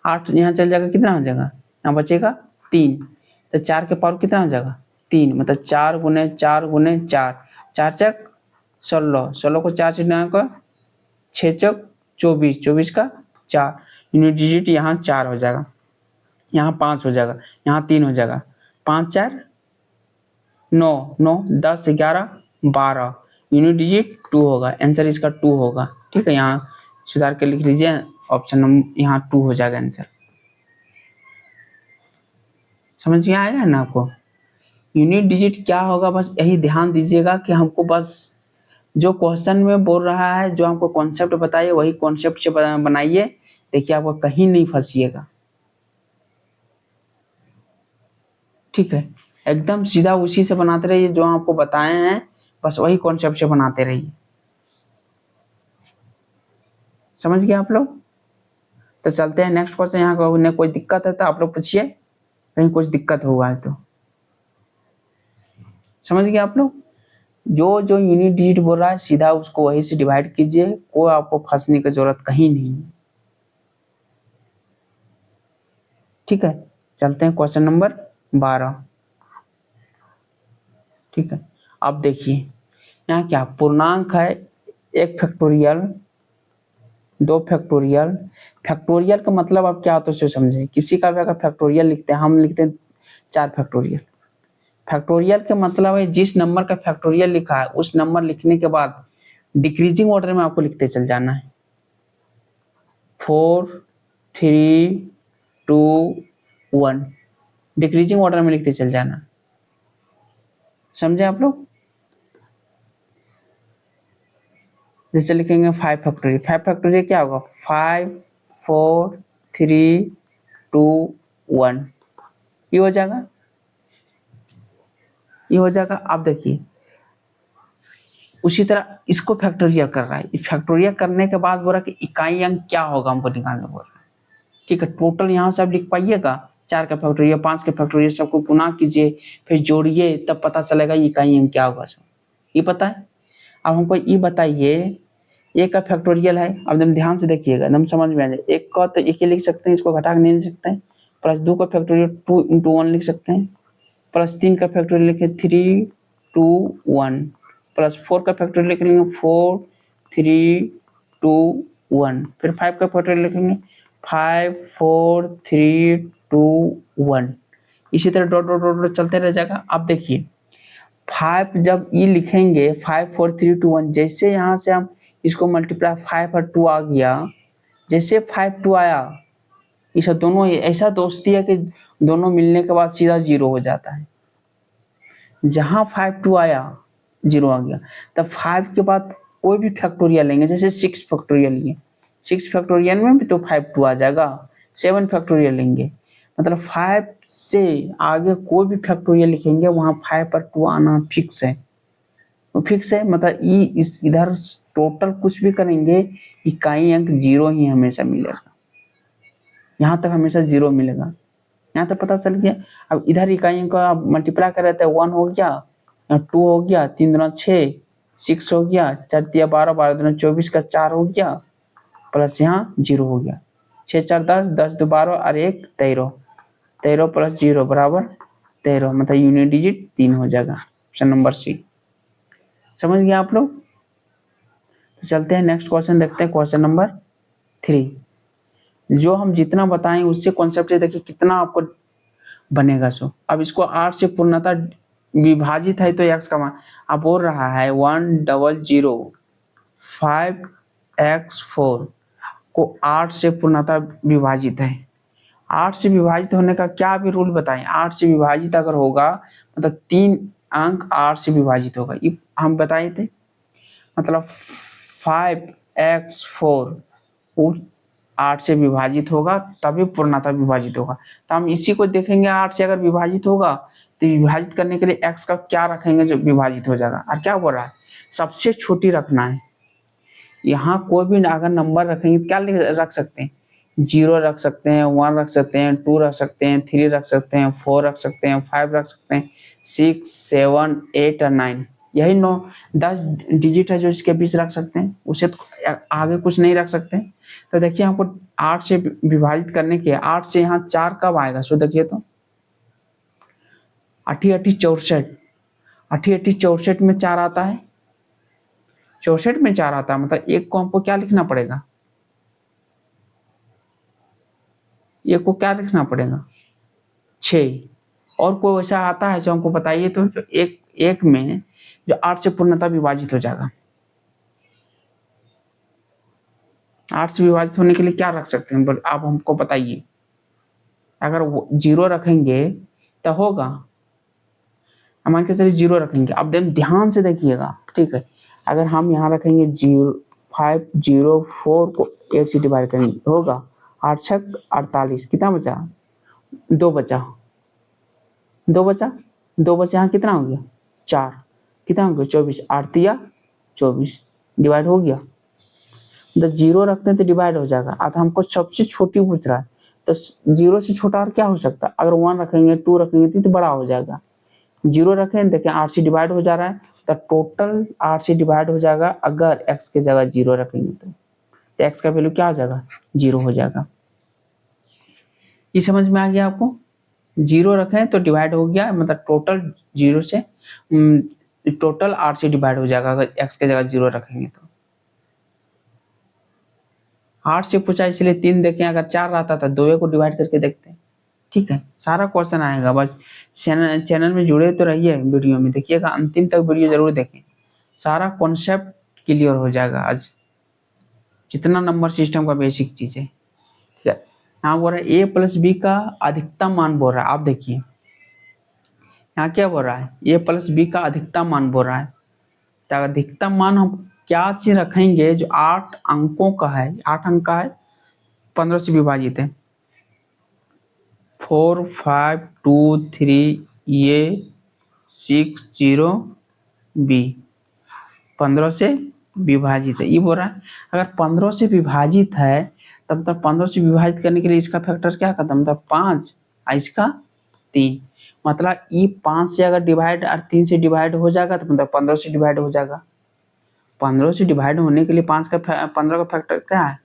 A: 8 यहाँ चल जाएगा, कितना हो जाएगा, यहाँ बचेगा 3। तो 4 के पावर कितना हो जाएगा, 3, मतलब 4 गुने 4 गुने 4, 4 चक 16, 16 को 4 से डिवाइड कर, 6 चक 24, 24 का 4, यूनिट डिजिट यहाँ 4 हो जाएगा, यहाँ 5 हो जाएगा, यहाँ 3 हो जाएगा, 5 4 9, 9 10 11 12, यूनिट डिजिट 2 होगा, आंसर इसका 2 होगा। ठीक है, यहाँ सुधार के लिख लीजिए, ऑप्शन नंबर यहाँ 2 हो जाएगा आंसर। समझ में आएगा ना आपको, यूनिट डिजिट क्या होगा, बस यही ध्यान दीजिएगा कि हमको बस जो क्वेश्चन में बोल रहा है, जो हमको कॉन्सेप्ट बताइए वही कॉन्सेप्ट से बनाइए, देखिए आपको कहीं नहीं फंसिएगा। ठीक है, एकदम सीधा उसी से बनाते रहिए जो आपको बताए हैं, बस वही कॉन्सेप्ट से बनाते रहिए। समझ गए आप लोग। तो चलते हैं नेक्स्ट क्वेश्चन। यहाँ कोई दिक्कत है तो आप लोग पूछिए, कहीं कुछ दिक्कत हुआ है तो। समझ गए आप लोग, जो जो यूनिट डिजिट बोल रहा है सीधा उसको वही से डिवाइड कीजिए, कोई आपको फंसने की जरूरत कहीं नहीं है। ठीक है, चलते हैं क्वेश्चन नंबर 12। ठीक है, अब देखिए यहाँ क्या पूर्णांक है, 1 फैक्टोरियल, 2 फैक्टोरियल। फैक्टोरियल का मतलब आप क्या होता है समझे, किसी का भी अगर फैक्टोरियल लिखते हैं, हम लिखते हैं 4 फैक्टोरियल। फैक्टोरियल का मतलब है जिस नंबर का फैक्टोरियल लिखा है उस नंबर लिखने के बाद डिक्रीजिंग ऑर्डर में आपको लिखते चल जाना है, 4 3 2 1, डिक्रीजिंग ऑर्डर में लिखते चल जाना। समझे आप लोग, जैसे लिखेंगे 5 फैक्टोरियल, 5 फैक्टोरियल क्या होगा, 5 4 3 2 1, ये हो जाएगा, ये हो जाएगा। अब देखिए उसी तरह इसको फैक्टोरियल कर रहा है, फैक्टोरियल करने के बाद बोल रहा है कि इकाई अंक क्या होगा हमको निकालने बोल रहा है। ठीक है, टोटल यहाँ से आप लिख पाइएगा, 4 का फैक्टोरियल 5 के फैक्टोरियल सबको गुना कीजिए, फिर जोड़िए, तब पता चलेगा इकाई अंक क्या होगा। ये पता है। अब हमको ये बताइए, 1 का फैक्टोरियल है, अब एकदम ध्यान से देखिएगा, एकदम समझ में आ जाए। 1 का तो 1 ही लिख सकते हैं, इसको घटा के नहीं लिख सकते हैं। प्लस 2 का फैक्टोरियल 2 × 1 लिख सकते हैं। प्लस 3 का फैक्टोरियल लिखे 3 2 1, प्लस 4 का फैक्टोरियल लिखेंगे 4 3 2 1, फिर 5 का फैक्टोरियल लिखेंगे 5 4 3 2 1, इसी तरह डॉट डॉट डॉट डॉट चलते रह जाएगा। अब देखिए 5 जब ये लिखेंगे 5 4 3 2 1, जैसे यहाँ से हम इसको मल्टीप्लाई 5 और 2 आ गया, जैसे 5 2 आया, इसे दोनों ऐसा दोस्ती है कि दोनों मिलने के बाद सीधा 0 हो जाता है। जहाँ 5 2 आया 0 आ गया, तब 5 के बाद कोई भी फैक्टोरियल लेंगे, जैसे 6 फैक्टोरियल लिए, 6 फैक्टोरियल में भी तो 5 2 आ जाएगा। 7 फैक्टोरियल लेंगे, मतलब 5 से आगे कोई भी फैक्टोरियल लिखेंगे वहाँ 5 पर 2 आना फिक्स है। तो फिक्स है मतलब इस इधर टोटल कुछ भी करेंगे, इकाई अंक 0 ही हमेशा मिलेगा। यहाँ तक हमेशा 0 मिलेगा, यहाँ तक पता चल गया। अब इधर इकाई अंक का मल्टीप्लाई कर रहे थे, 1 हो गया, 2 हो गया, 3 दूना 6, 6 हो गया, 4 तिया 12, 12 दूना 24 का 4 हो गया, प्लस यहाँ 0 हो गया। 6 4 10, 10 2 12 और 1 13, 13 प्लस 0 बराबर 13, मतलब यूनिट डिजिट 3 हो जाएगा। Option number C. समझ गए आप लोग? तो चलते हैं नेक्स्ट क्वेश्चन देखते हैं, क्वेश्चन नंबर 3। जो हम जितना बताएं उससे कॉन्सेप्ट से देखिए कितना आपको बनेगा। सो अब इसको 8 से पूर्णतः विभाजित है तो x का मान अब बोल रहा है 100,5x4 को 8 से पूर्णतः विभाजित है। 8 से विभाजित होने का क्या भी रूल बताएं। 8 से विभाजित अगर होगा मतलब 3 अंक 8 से विभाजित होगा, ये हम बताए थे। मतलब 5x4 8 से विभाजित होगा तभी पूर्णतः विभाजित होगा। तो हम इसी को देखेंगे, 8 से अगर विभाजित होगा तो विभाजित करने के लिए x का क्या रखेंगे जो विभाजित हो जाएगा। और क्या बोल रहा है, सबसे छोटी रखना है। यहाँ कोई भी अगर नंबर रखेंगे क्या रख सकते हैं, 0 रख सकते हैं, 1 रख सकते हैं, 2 रख सकते हैं, 3 रख सकते हैं, 4 रख सकते हैं, 5 रख सकते हैं, 6 7 8 और 9, यही 10 डिजिट है जो इसके बीच रख सकते हैं, उसे तो आगे कुछ नहीं रख सकते। तो देखिए हमको 8 से विभाजित करने के 8 से यहाँ 4 कब आएगा, सो देखिए तो 8 8 64, 8 8 64 में 4 आता है, 64 में 4 आता है, मतलब एक को हमको क्या लिखना पड़ेगा, एक को क्या लिखना पड़ेगा 6। और कोई वैसा आता है जो हमको बताइए तो, जो एक में जो 8 से पूर्णतः विभाजित हो जाएगा। 8 से विभाजित होने के लिए क्या रख सकते हैं आप हमको बताइए। अगर 0 रखेंगे तो होगा, मान के चलिए 0 रखेंगे। अब ध्यान से देखिएगा, ठीक है। अगर हम यहाँ रखेंगे 504 को 8 से डिवाइड करेंगे होगा 8 6 48, कितना बचा, 2 बचा, 2 बचा, 2 बचा, यहाँ कितना हो गया 4, कितना हो गया 24, 8 तिया 24, डिवाइड हो गया। तो 0 रखते हैं तो डिवाइड हो जाएगा। अब हमको सबसे छोटी पूछ रहा है, तो 0 से छोटा और क्या हो सकता है। अगर 1 रखेंगे 2 रखेंगे तो बड़ा हो जाएगा। 0 रखें, देखें 8 से डिवाइड हो जा रहा है, तो टोटल 8 से डिवाइड हो जाएगा। अगर x के जगह 0 रखेंगे तो x का वैल्यू क्या हो जाएगा 0 हो जाएगा। ये समझ में आ गया आपको। 0 रखें तो डिवाइड हो गया, मतलब टोटल 0 से टोटल 8 से डिवाइड हो जाएगा अगर x के जगह 0 रखेंगे तो। 8 से पूछा इसलिए 3 देखें, अगर 4 रहता था 2 को डिवाइड करके देखते हैं, ठीक है। सारा क्वेश्चन आएगा, बस चैनल में जुड़े तो रहिए, वीडियो में देखिएगा, अंतिम तक वीडियो जरूर देखें, सारा कॉन्सेप्ट क्लियर हो जाएगा आज, जितना नंबर सिस्टम का बेसिक चीज है, ठीक है। यहाँ बोल रहा है a प्लस बी का अधिकतम मान बोल रहा है। आप देखिए यहाँ क्या बोल रहा है, a प्लस बी का अधिकतम मान बोल रहा है। तो अधिकतम मान हम क्या चीज रखेंगे जो 8 अंकों का है, 8 अंक का है, 15 से विभाजित है, 4 5 2 3 ये 6 0 बी, 15 से विभाजित है। ये बोल रहा है अगर 15 से विभाजित है तब तक 15 से विभाजित करने के लिए इसका फैक्टर क्या करता है, मतलब 5 और इसका 3, मतलब ये 5 से अगर डिवाइड और 3 से डिवाइड हो जाएगा तो मतलब 15 से डिवाइड हो जाएगा। 15 से डिवाइड होने के लिए 15 का फैक्टर क्या है,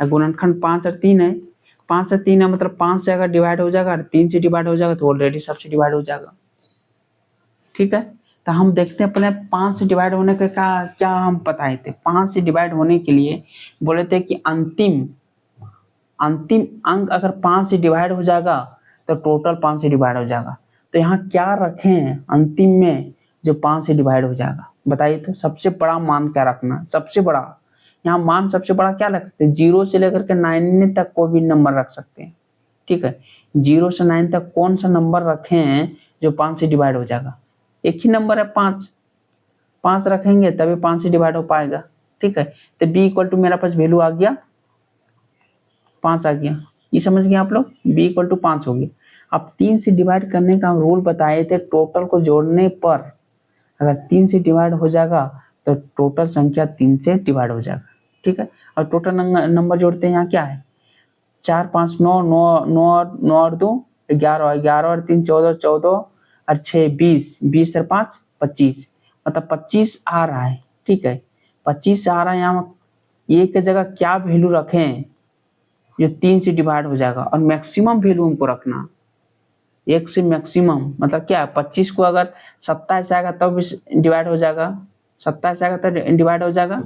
A: गुणनखंड 5 और 3 है, 5 से 3 है, मतलब 5 से अगर डिवाइड हो जाएगा और 3 से डिवाइड हो जाएगा तो ऑलरेडी सबसे डिवाइड हो जाएगा, ठीक है। तो हम देखते हैं पहले 5 से डिवाइड होने का क्या हम बताए थे। 5 से डिवाइड होने के लिए बोले थे कि अंतिम अंतिम अंक अगर 5 से डिवाइड हो जाएगा तो टोटल 5 से डिवाइड हो जाएगा। तो यहाँ क्या रखें अंतिम में जो 5 से डिवाइड हो जाएगा, बताइए तो सबसे बड़ा मान क्या रखना, सबसे बड़ा यहाँ मान सबसे बड़ा क्या रख सकते हैं, 0 से लेकर के 9 तक कोई भी नंबर रख सकते हैं। ठीक है, 0 से 9 तक कौन सा नंबर रखें जो 5 से डिवाइड हो जाएगा, एक ही नंबर है 5, 5 रखेंगे तभी 5 से डिवाइड हो पाएगा। ठीक है, तो b इक्वल टू मेरा पास वैल्यू आ गया 5 आ गया, ये समझ गए आप लोग, b इक्वल टू 5 हो गया। अब 3 से डिवाइड करने का रूल बताए थे, टोटल को जोड़ने पर अगर 3 से डिवाइड हो जाएगा तो टोटल संख्या 3 से डिवाइड हो जाएगा। ठीक है, और टोटल नंबर जोड़ते हैं, यहाँ क्या है 4 5 9 9 9 और 2 11, 11 और 3 14, 14 और 6 20, 20 और 5 25, मतलब 25 आ रहा है। ठीक है, 25 आ रहा है, यहाँ एक जगह क्या वैल्यू रखें जो 3 से डिवाइड हो जाएगा, और मैक्सिमम वैल्यू हमको रखना, एक से मैक्सिमम मतलब क्या है 25 को अगर 27 आएगा तब भी डिवाइड हो जाएगा, 27 आएगा तो डिवाइड हो जाएगा,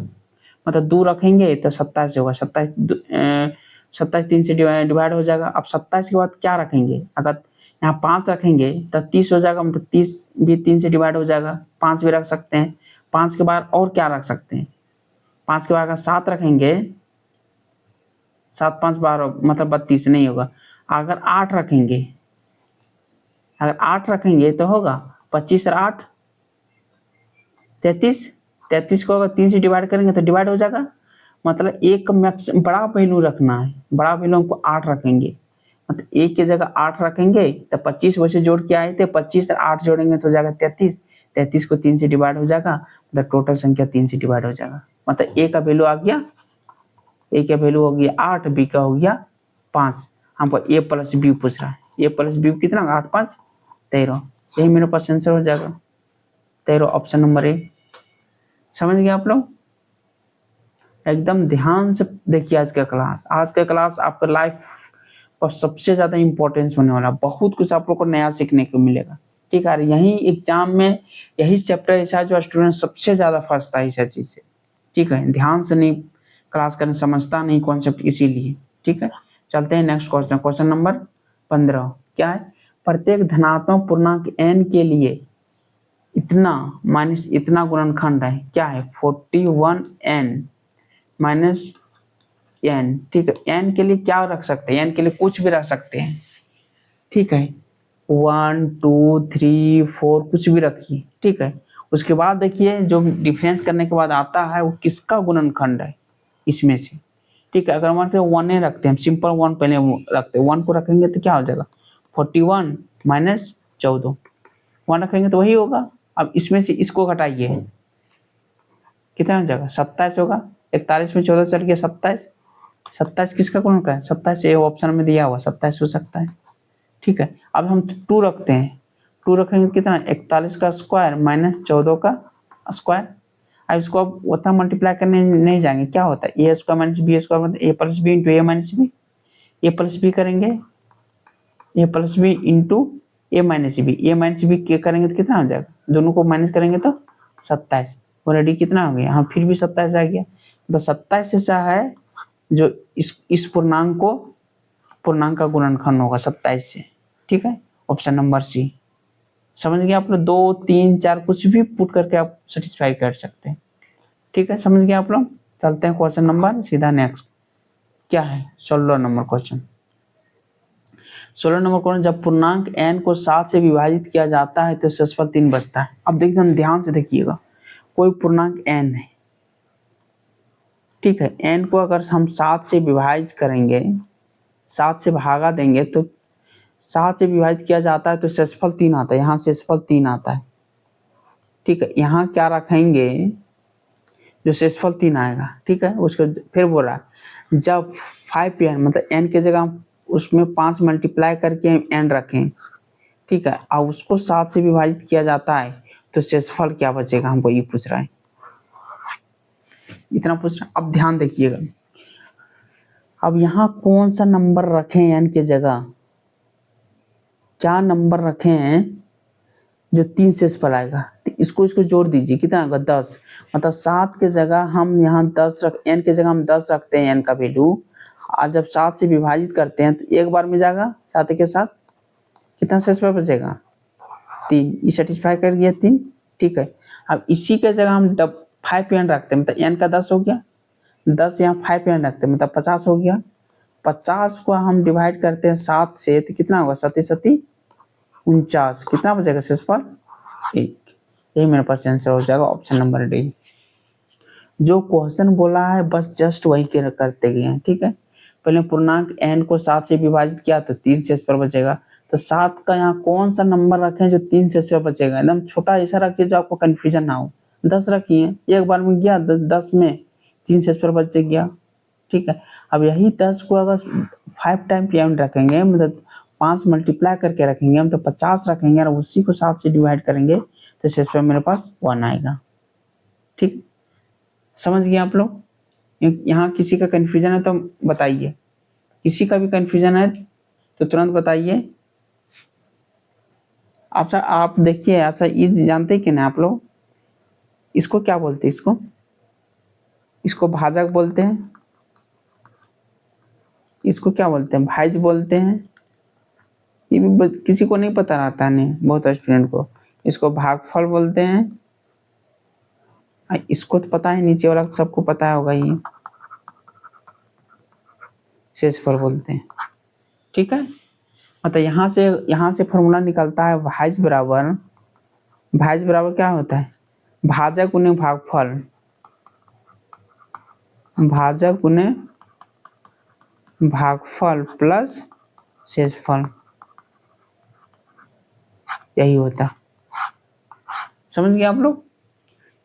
A: मतलब 2 रखेंगे तो 27 होगा, 27 3 से डिवाइड हो जाएगा। अब 27 के बाद क्या रखेंगे, अगर यहाँ 5 रखेंगे तो 30 हो जाएगा, मतलब 30 भी 3 से डिवाइड हो जाएगा, 5 भी रख सकते हैं। 5 के बाद और क्या रख सकते हैं, 5 के बाद अगर 7 रखेंगे, 7 5 12 मतलब 32 नहीं होगा। अगर 8 रखेंगे, अगर 8 रखेंगे तो होगा 25 और 8 33, 33 को अगर 3 से डिवाइड करेंगे तो डिवाइड हो जाएगा, मतलब एक मैक्स बड़ा वैल्यू रखना है, बड़ा वैल्यू हमको 8 रखेंगे, मतलब एक की जगह 8 रखेंगे तो 25 वैसे जोड़ के आए थे, 25 और 8 जोड़ेंगे तो हो जाएगा 33, 33 को 3 से डिवाइड हो जाएगा, मतलब टोटल संख्या 3 से डिवाइड हो जाएगा, मतलब ए का वैल्यू आ गया, ए का वैल्यू हो गया 8, बी का हो गया 5। हमको ए प्लस बी पूछ रहा है, ए प्लस बी कितना 8 5 13, यही मेरे पास आंसर हो जाएगा 13, ऑप्शन नंबर ए। समझ गए आप लोग, एकदम ध्यान से देखिए आज का क्लास, आज का क्लास आपका लाइफ पर सबसे ज्यादा इंपॉर्टेंस होने वाला, बहुत कुछ आप लोग को नया सीखने को मिलेगा। ठीक है, यही एग्जाम में यही चैप्टर ऐसा जो स्टूडेंट सबसे ज्यादा फंसता है इस चीज से। ठीक है, ध्यान से नहीं क्लास करने, समझता नहीं कॉन्सेप्ट, इसीलिए। ठीक है, चलते हैं नेक्स्ट क्वेश्चन, क्वेश्चन नंबर 15 क्या है, प्रत्येक धनात्मक पूर्णांक n के लिए इतना माइनस इतना गुणनखंड है, क्या है 41n माइनस n। ठीक है, n के लिए क्या रख सकते हैं, n के लिए कुछ भी रख सकते हैं। ठीक है, 1 2 3 4 कुछ भी रखिए। ठीक है, उसके बाद देखिए जो डिफरेंस करने के बाद आता है वो किसका गुणनखंड है इसमें से। ठीक है, अगर मान के 1 रखते हैं, सिंपल 1 पहले रखते हैं, 1 को रखेंगे तो क्या हो जाएगा 41 माइनस 14, 1 रखेंगे तो वही होगा। अब इसमें से इसको घटाइए, कितना हो जाएगा 27 होगा, 41 में 14 चल गया 27, 27 किसका गुणन का है 27, ये ऑप्शन में दिया हुआ 27 हो सकता है। ठीक है, अब हम 2 रखते हैं, 2 रखेंगे कितना 41 का स्क्वायर माइनस 14 का स्क्वायर। अब इसको अब उतना मल्टीप्लाई करने नहीं जाएंगे, क्या होता है ए स्क्वायर माइनस बी स्क्वायर मतलब ए प्लस बी इंटू ए माइनस बी, ए प्लस बी करेंगे, ए प्लस बी इंटू ए माइनस बी, ए माइनस बी के करेंगे तो कितना हो जाएगा, दोनों को माइनस करेंगे तो 27, ऑलरेडी कितना हो गया, हाँ फिर भी 27 आ गया। तो 27 ऐसा है जो इस पूर्णांक का गुणनखंड होगा 27 से। ठीक है, ऑप्शन नंबर सी। समझ गए आप लोग, 2 3 4 कुछ भी पुट करके आप सेटिस्फाई कर सकते हैं। ठीक है, समझ गए आप लोग, चलते हैं क्वेश्चन नंबर सीधा नेक्स्ट, क्या है 16 नंबर क्वेश्चन। 16 नंबर क्वेश्चन, जब पूर्णांक n को 7 से विभाजित किया जाता है तो शेषफल 3 बचता है। अब देखिए ध्यान से देखिएगा, कोई पूर्णांक n है, ठीक है, n को अगर हम 7 से विभाजित करेंगे, 7 से भागा देंगे तो 7 से विभाजित किया जाता है तो शेषफल 3 आता है, यहाँ शेषफल 3 आता है। ठीक है, यहाँ क्या रखेंगे जो शेषफल 3 आएगा। ठीक है, उसको फिर बोल रहा है जब 5n मतलब n की जगह उसमें 5 मल्टीप्लाई करके n रखें। ठीक है, अब उसको 7 से विभाजित किया जाता है तो शेषफल क्या बचेगा, हमको ये पूछ रहा है, इतना पूछ रहा है। अब ध्यान देखिएगा, अब यहाँ कौन सा नंबर रखें n की जगह, क्या नंबर रखें जो 3 शेषफल आएगा, तो इसको जोड़ दीजिए, कितना होगा 10, मतलब 7 की जगह हम यहाँ 10 n की जगह हम 10 रखते हैं n का वैल्यू, आज जब 7 से विभाजित करते हैं तो एक बार में जाएगा 7 के साथ, कितना शेषफल बचेगा 3, ये सेटिस्फाई कर गया 3। ठीक है, अब इसी के जगह हम 5 n रखते हैं, मतलब n का 10 हो गया, 10 यहाँ 5 n रखते हैं मतलब 50 हो गया। 50 को हम डिवाइड करते हैं 7 से तो कितना होगा, 7 7 49, कितना बचेगा शेषफल 1। यही मेरे पास आंसर हो जाएगा ऑप्शन नंबर डी। जो क्वेश्चन बोला है बस जस्ट वही करते गए हैं। ठीक है, पहले पूर्णांक n को 7 से विभाजित किया तो 3 शेषफल बचेगा, तो 7 का यहाँ कौन सा नंबर रखें जो 3 शेषफल बचेगा, एकदम छोटा ऐसा रखिए जो आपको कंफ्यूजन ना हो। 10 रखिए, एक बार में गया 10 में 3 शेषफल बच गया। ठीक है, अब यही 10 को अगर 5 टाइम m रखेंगे, मतलब 5 मल्टीप्लाई करके रखेंगे हम, तो 50 रखेंगे और उसी को 7 से डिवाइड करेंगे तो शेषफल मेरे पास 1 आएगा। ठीक, समझ गए आप लोग? यहाँ किसी का कंफ्यूजन है तो बताइए, किसी का भी कंफ्यूजन है तो तुरंत बताइए। आप देखिए, ऐसा ये जानते कि ना आप लोग, इसको क्या बोलते हैं, इसको भाजक बोलते हैं, इसको क्या बोलते हैं, भाज्य बोलते हैं। ये भी किसी को नहीं पता रहता, नहीं बहुत स्टूडेंट को। इसको भागफल बोलते हैं, इसको तो पता है, नीचे वाला सबको पता होगा, ये शेषफल बोलते हैं। ठीक है, मतलब यहाँ से फॉर्मूला निकलता है भाज्य बराबर क्या होता है, भाजक गुने भागफल, भाजक गुने भागफल प्लस शेषफल, यही होता है। समझ गए आप लोग?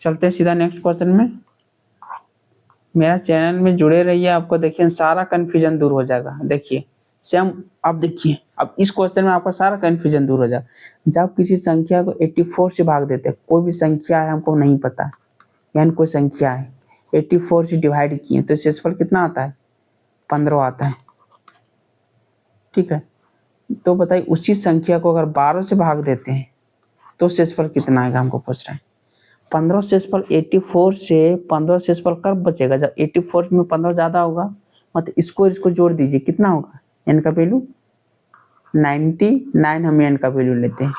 A: चलते हैं सीधा नेक्स्ट क्वेश्चन में। मेरा चैनल में जुड़े रहिए, आपको देखिए सारा कंफ्यूजन दूर हो जाएगा। देखिए सेम, अब देखिए, अब इस क्वेश्चन में आपका सारा कंफ्यूजन दूर हो जाएगा। जब किसी संख्या को 84 से भाग देते हैं, कोई भी संख्या है हमको नहीं पता, यानी कोई संख्या है 84 से डिवाइड किए तो शेषफल कितना आता है, 15 आता है। ठीक है, तो बताइए उसी संख्या को अगर 12 से भाग देते हैं तो शेषफल कितना आएगा, हमको पूछ रहे हैं। 15 शेषफल 84 से 15 शेषफल कब बचेगा, जब 84 में 15 ज्यादा होगा, मतलब इसको जोड़ दीजिए, कितना होगा, n का वैल्यू 99, हम n का वैल्यू लेते हैं।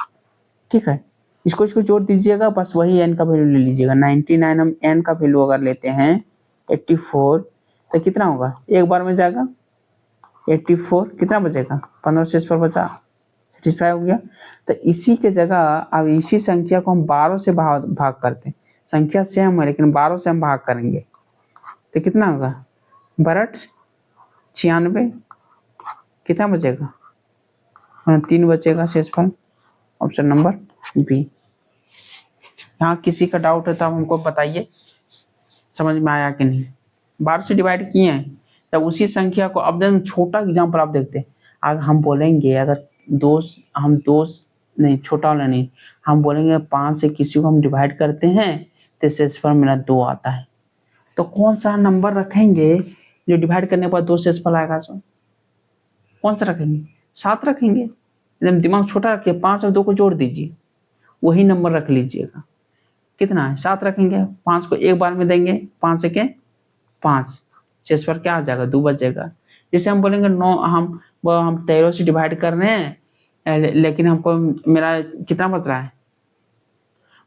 A: ठीक है, इसको जोड़ दीजिएगा, बस वही n का वैल्यू ले लीजिएगा। 99 हम n का वैल्यू अगर लेते हैं 84 तो कितना होगा, एक बार में जाएगा 84, कितना बचेगा 15 शेषफल बचा, सेटिस्फाई हो गया। तो इसी के जगह अब इसी संख्या को हम 12 से भाग करते हैं, संख्या सेम है लेकिन 12 से हम भाग करेंगे तो कितना होगा, 96, कितना बचेगा, 3 बचेगा शेषफल, ऑप्शन नंबर बी। यहाँ किसी का डाउट है तो आप हमको बताइए, समझ में आया कि नहीं। 12 से डिवाइड किए हैं, तब उसी संख्या को, अब छोटा एग्जाम्पल आप देखते हैं, अगर हम बोलेंगे, अगर नहीं, छोटा वाला नहीं, हम बोलेंगे 5 से किसी को हम डिवाइड करते हैं तो शेषफल मेरा 2 आता है, तो कौन सा नंबर रखेंगे जो डिवाइड करने के बाद 2 शेषफल आएगा, सो कौन सा रखेंगे, 7 रखेंगे। एकदम दिमाग छोटा रखिए, 5 और 2 को जोड़ दीजिए, वही नंबर रख लीजिएगा, कितना है 7 रखेंगे, 5 को एक बार में देंगे, 5 के 5, शेषफल क्या आ जाएगा, 2 बचेगा। जैसे हम बोलेंगे 9, हम 13 से डिवाइड कर रहे हैं, लेकिन हमको मेरा कितना बच रहा है,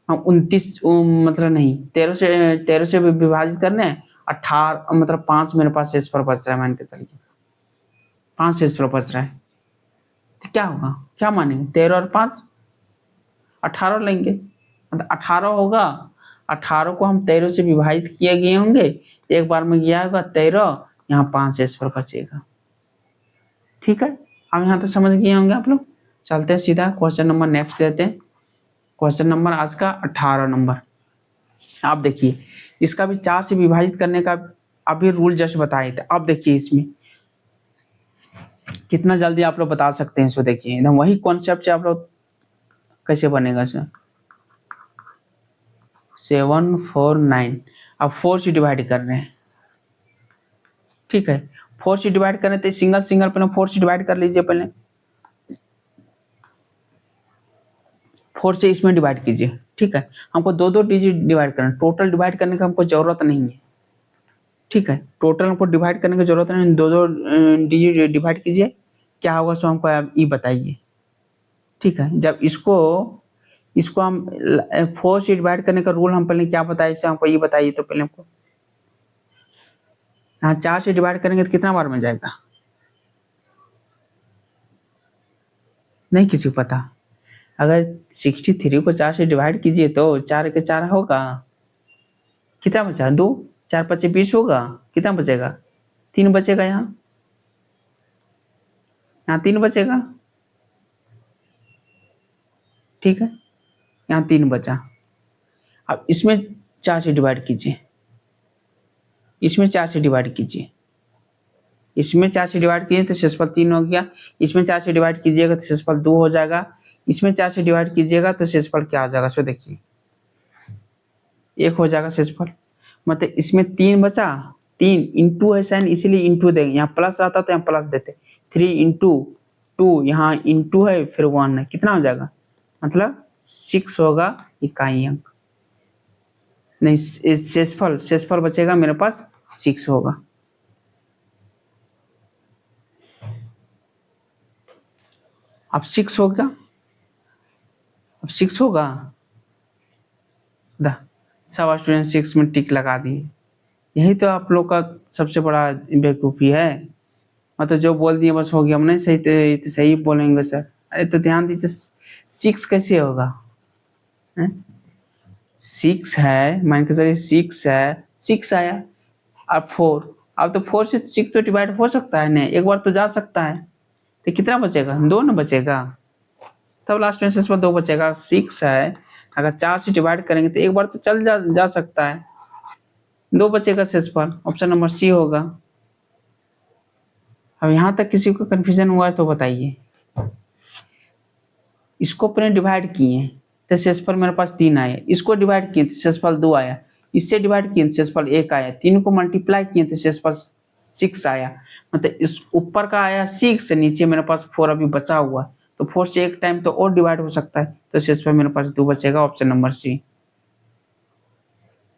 A: हम 29, मतलब नहीं, 13 से विभाजित करने 18, मतलब 5 मेरे पास शेषफल बच रहा है, मान के चलिए 5 शेषफल बच रहा है, तो क्या होगा, क्या मानेंगे, 13 और 5 18 लेंगे, मतलब 18 होगा। 18 को हम 13 से विभाजित किए गए होंगे, एक बार में गया होगा 13, यहाँ 5 शेषफल बचेगा। ठीक है, अब यहाँ तक समझ गए होंगे आप लोग। चलते हैं सीधा क्वेश्चन नंबर नेक्स्ट देते हैं, क्वेश्चन नंबर आज का 18 नंबर। आप देखिए, इसका भी 4 से विभाजित करने का अभी रूल जस्ट बताए थे। अब देखिए इसमें कितना जल्दी आप लोग बता सकते हैं, इसको देखिए एकदम वही कॉन्सेप्ट से आप लोग कैसे बनेगा सर। 749, अब 4 से डिवाइड कर रहे हैं। ठीक है, 4 से डिवाइड करें तो सिंगल पहले 4 से डिवाइड कर लीजिए, पहले 4 से इसमें डिवाइड कीजिए। ठीक है, हमको 2 डिजिट डिवाइड करना, टोटल डिवाइड करने का हमको जरूरत नहीं है। ठीक है, टोटल हमको डिवाइड करने की जरूरत नहीं, दो दो डिजिट डिवाइड कीजिए, क्या होगा सो हमको आप ये बताइए। ठीक है, जब इसको इसको हम 4 से डिवाइड करने का रूल हम पहले क्या बताए, इससे हमको ये बताइए तो पहले हमको। हाँ, 4 से डिवाइड करेंगे तो कितना बार में जाएगा, नहीं किसी को पता। अगर 63 को 4 से डिवाइड कीजिए तो 4 के 4 होगा, कितना बचा, 2, 4 पच्चे 20 होगा, कितना बचेगा, 3 बचेगा, यहाँ 3 बचेगा। ठीक है, यहाँ 3 बचा। अब इसमें 4 से डिवाइड कीजिए, इसमें 4 से डिवाइड कीजिए, इसमें 4 से डिवाइड कीजिए तो शेषफल 3 हो गया। इसमें 4 से डिवाइड कीजिएगा तो शेषफल 2 हो जाएगा। इसमें 4 से डिवाइड कीजिएगा तो शेषफल क्या आ जाएगा, सो देखिए 1 हो जाएगा शेषफल। मतलब इसमें 3 बचा, 3 इंटू है साइन इसीलिए इंटू देंगे, यहाँ प्लस रहता तो यहाँ प्लस देते, 3 इंटू 2, यहाँ इंटू है फिर 1 है, कितना हो जाएगा, मतलब 6 होगा इकाई अंक। नहीं, शेषफल शेषफल बचेगा मेरे पास 6 होगा। अब 6 होगा, अब 6 होगा, सब स्टूडेंट 6 में टिक लगा दिए। यही तो आप लोग का सबसे बड़ा बेवकूफ़ी है, मतलब जो बोल दिए बस हो गया, हम नहीं सही तो सही बोलेंगे सर। अरे तो ध्यान दीजिए, 6 कैसे होगा, 6 है, मान के चलिए 6 है, 6 आया। अब 4, अब तो 4 से 6 तो डिवाइड हो सकता है ना, एक बार तो जा सकता है, तो कितना बचेगा, 2 ना बचेगा, तब लास्ट में शेष पर 2 बचेगा। 6 है, अगर 4 से डिवाइड करेंगे तो एक बार तो चल जा सकता है, 2 बचेगा शेष पर, ऑप्शन नंबर सी होगा। अब यहाँ तक किसी को कंफ्यूजन हुआ है तो बताइए। इसको अपने डिवाइड किए तो शेषफल मेरे पास 3 आया, इसको डिवाइड किए तो शेषफल 2 आया, इससे डिवाइड किए तो शेषफल 1 आया, 3 को मल्टीप्लाई किए तो शेषफल 6 आया। मतलब इस ऊपर का आया 6, नीचे मेरे पास 4 अभी बचा हुआ, तो 4 से एक टाइम तो और डिवाइड हो सकता है, तो शेषफल मेरे पास 2 बचेगा, ऑप्शन नंबर सी।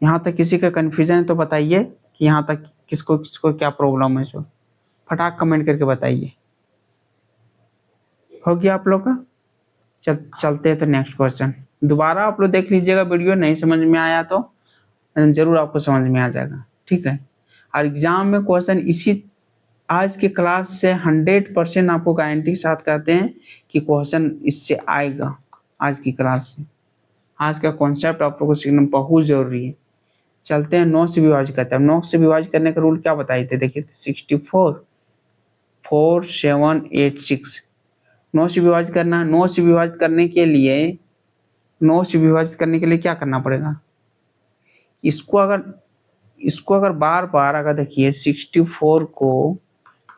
A: यहाँ तक किसी का कंफ्यूजन है तो बताइए कि यहाँ तक किसको किसको क्या प्रॉब्लम है, सो फटाक कमेंट करके बताइए। हो गया आप लोग का, चलते हैं तो नेक्स्ट क्वेश्चन। दोबारा आप लोग देख लीजिएगा, वीडियो नहीं समझ में आया तो जरूर आपको समझ में आ जाएगा। ठीक है, और एग्जाम में क्वेश्चन इसी आज की क्लास से 100% आपको गारंटी के साथ कहते हैं कि क्वेश्चन इससे आएगा। आज की क्लास से आज का कॉन्सेप्ट आप लोगों को सीखना बहुत जरूरी है। चलते हैं 9 से विभाजित करते हैं। 9 से विभाजित करने का रूल क्या बताए थे, देखिए 64 4 7 8 6। 9 से विभाजित करना, 9 से विभाजित करने के लिए 9 से विभाजित करने के लिए क्या करना पड़ेगा, इसको अगर बार बार अगर देखिए 64 को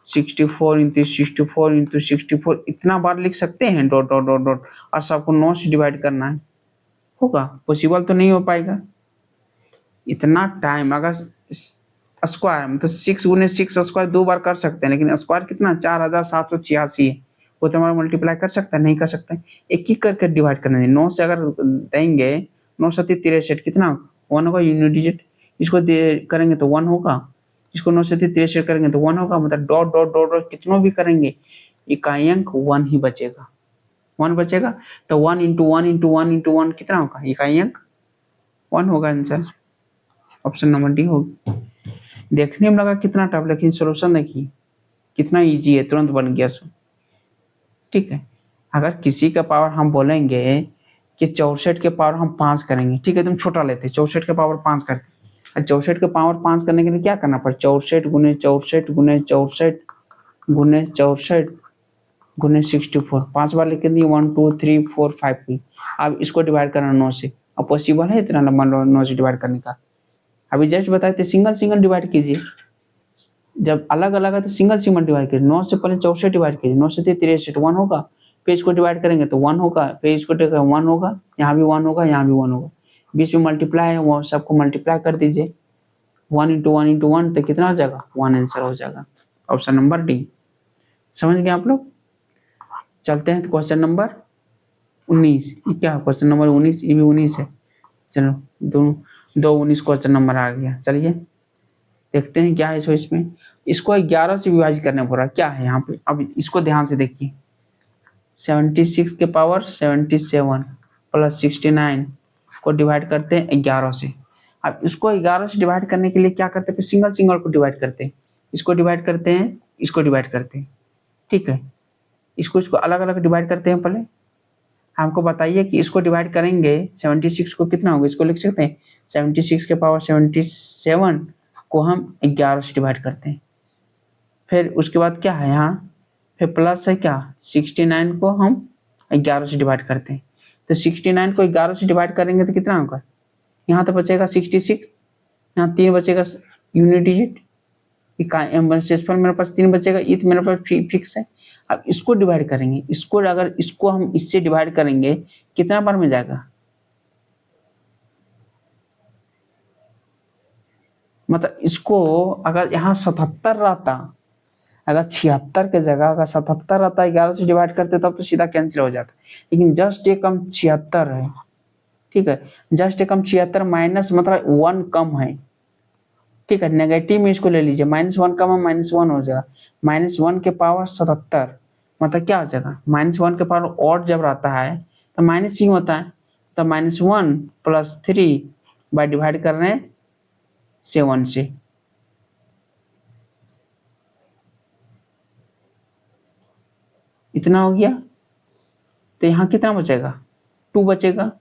A: 64 इंटू 64 इंटू 64 इतना बार लिख सकते हैं, डॉट डॉट डॉट डॉट, और सबको 9 से डिवाइड करना है, होगा पॉसिबल तो नहीं हो पाएगा इतना टाइम। अगर स्क्वायर मतलब 6 गुने 6 स्क्वायर 2 बार कर सकते हैं, लेकिन स्क्वायर कितना 4786 है, वो तो हमारा मल्टीप्लाई कर सकता है, नहीं कर सकते, एक एक करके डिवाइड करना है। 9 से अगर देंगे 9 7 63 कितना 1 होगा, यूनिट डिजिट, इसको करेंगे तो 1 होगा, इसको 9 से 63 करेंगे तो 1 होगा, मतलब डॉट डॉट डॉट डॉट कितनों भी करेंगे इकाई अंक 1 ही बचेगा, 1 बचेगा। तो 1 इंटू 1 इंटू 1 इंटू 1 कितना होगा, इकाई अंक 1 होगा। आंसर ऑप्शन नंबर डी होगा। देखने में लगा कितना टफ, लेकिन सोल्यूशन देखिए कितना इजी है, तुरंत बन गया सो। ठीक है, अगर किसी का पावर हम बोलेंगे कि 64 के पावर हम 5 करेंगे, ठीक है, तुम छोटा लेते 64 के पावर 5 करते, 64 के पावर 5 करने के लिए क्या करना पड़े, 64 गुने 64 गुने 64 गुने 64 गुने 64, 5 बार लिख दिए 1 2 3 4 5 की। अब इसको डिवाइड करना 9 से, अब पॉसिबल है इतना लंबा 9 से डिवाइड करने का, अभी जस्ट बताए थे सिंगल सिंगल डिवाइड कीजिए, जब अलग अलग है तो सिंगल सिंगल डिवाइड कीजिए। 9 से पहले 64 डिवाइड कीजिए, 9 से 63 1 होगा, फिर इसको डिवाइड करेंगे तो 1 होगा, फिर इसको 1 होगा, यहाँ भी 1 होगा, यहाँ भी 1 होगा, बीच में मल्टीप्लाई है वो सबको मल्टीप्लाई कर दीजिए, 1 इंटू 1 इंटू 1 तो कितना हो जाएगा 1, आंसर हो जाएगा ऑप्शन नंबर डी। समझ गए आप लोग। चलते हैं क्वेश्चन नंबर 19, क्या क्वेश्चन नंबर 19, ये भी 19 है, चलो दो 19 क्वेश्चन नंबर आ गया। चलिए देखते हैं क्या है सो इसमें। इसको 11 से विभाजित करना पड़ रहा है, क्या है यहाँ पे, अब इसको ध्यान से देखिए। 76 के पावर 77 प्लस 69 को डिवाइड करते हैं 11 से। अब इसको 11 से डिवाइड करने के लिए क्या करते हैं, सिंगल सिंगल को डिवाइड करते हैं, इसको डिवाइड करते हैं, इसको डिवाइड करते हैं, ठीक है। इसको इसको अलग अलग डिवाइड करते हैं पहले। हमको बताइए कि इसको डिवाइड करेंगे 76 को कितना होगा, इसको लिख सकते हैं 76 के पावर 77 को हम 11 से डिवाइड करते हैं। फिर उसके बाद क्या है यहाँ, फिर प्लस है क्या 69 को हम 11 से डिवाइड करते हैं। तो 69 को 11 से डिवाइड करेंगे तो कितना होगा, यहाँ तो बचेगा 66, यहाँ 3 बचेगा यूनिट डिजिट, शेषफल मेरे पास 3 बचेगा, ये तो मेरे पास फिक्स है। अब इसको डिवाइड करेंगे, इसको अगर इसको हम इससे डिवाइड करेंगे कितना बार में जाएगा, मतलब इसको अगर यहाँ 77 रहता, अगर 76 के जगह अगर 77 रहता 11 से डिवाइड करते तब तो सीधा कैंसिल हो जाता, लेकिन जस्ट एक कम 76 है, ठीक है। जस्ट एक कम 76 माइनस मतलब 1 कम है, ठीक है। नेगेटिव में इसको ले लीजिए, -1 कम है -1 हो जाएगा, -1 के पावर 77 मतलब क्या हो जाएगा, -1 के पावर ऑड जब रहता है तो माइनस ही होता है, तो -1 + 3 बाय डिवाइड कर रहे हैं 7 से, इतना हो गया। तो यहाँ कितना बचेगा, 2 बचेगा,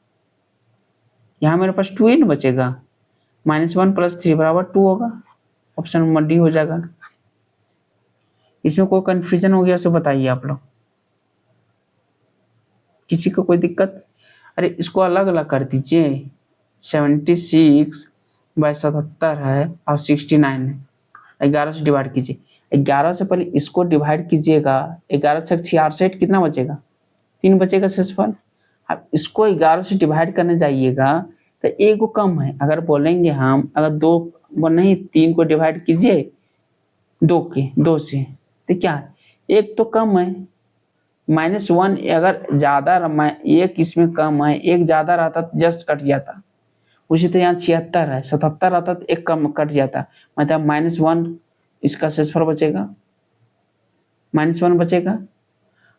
A: यहाँ मेरे पास 2 ही ना बचेगा, -1 + 3 = 2 होगा, ऑप्शन नंबर डी हो जाएगा। इसमें कोई कंफ्यूजन हो गया तो बताइए आप लोग, किसी को कोई दिक्कत। अरे इसको अलग अलग कर दीजिए, 76/77 है और 69 है, 11 से डिवाइड कीजिए, 11 से पहले इसको डिवाइड कीजिएगा, 11 से 66 कितना बचेगा, 3 बचेगा शेषफल। अब इसको 11 से डिवाइड करने जाइएगा तो एक को कम है, अगर बोलेंगे हम अगर 2 नहीं 3 को डिवाइड कीजिए 2 से, तो क्या है एक तो कम है, -1 अगर ज्यादा एक इसमें कम है, एक ज्यादा रहता तो जस्ट कट जाता, उसी तरह यहाँ 76 है, 77 रहता तो एक कम कट जाता, मतलब -1 इसका शेषफल बचेगा, -1 बचेगा।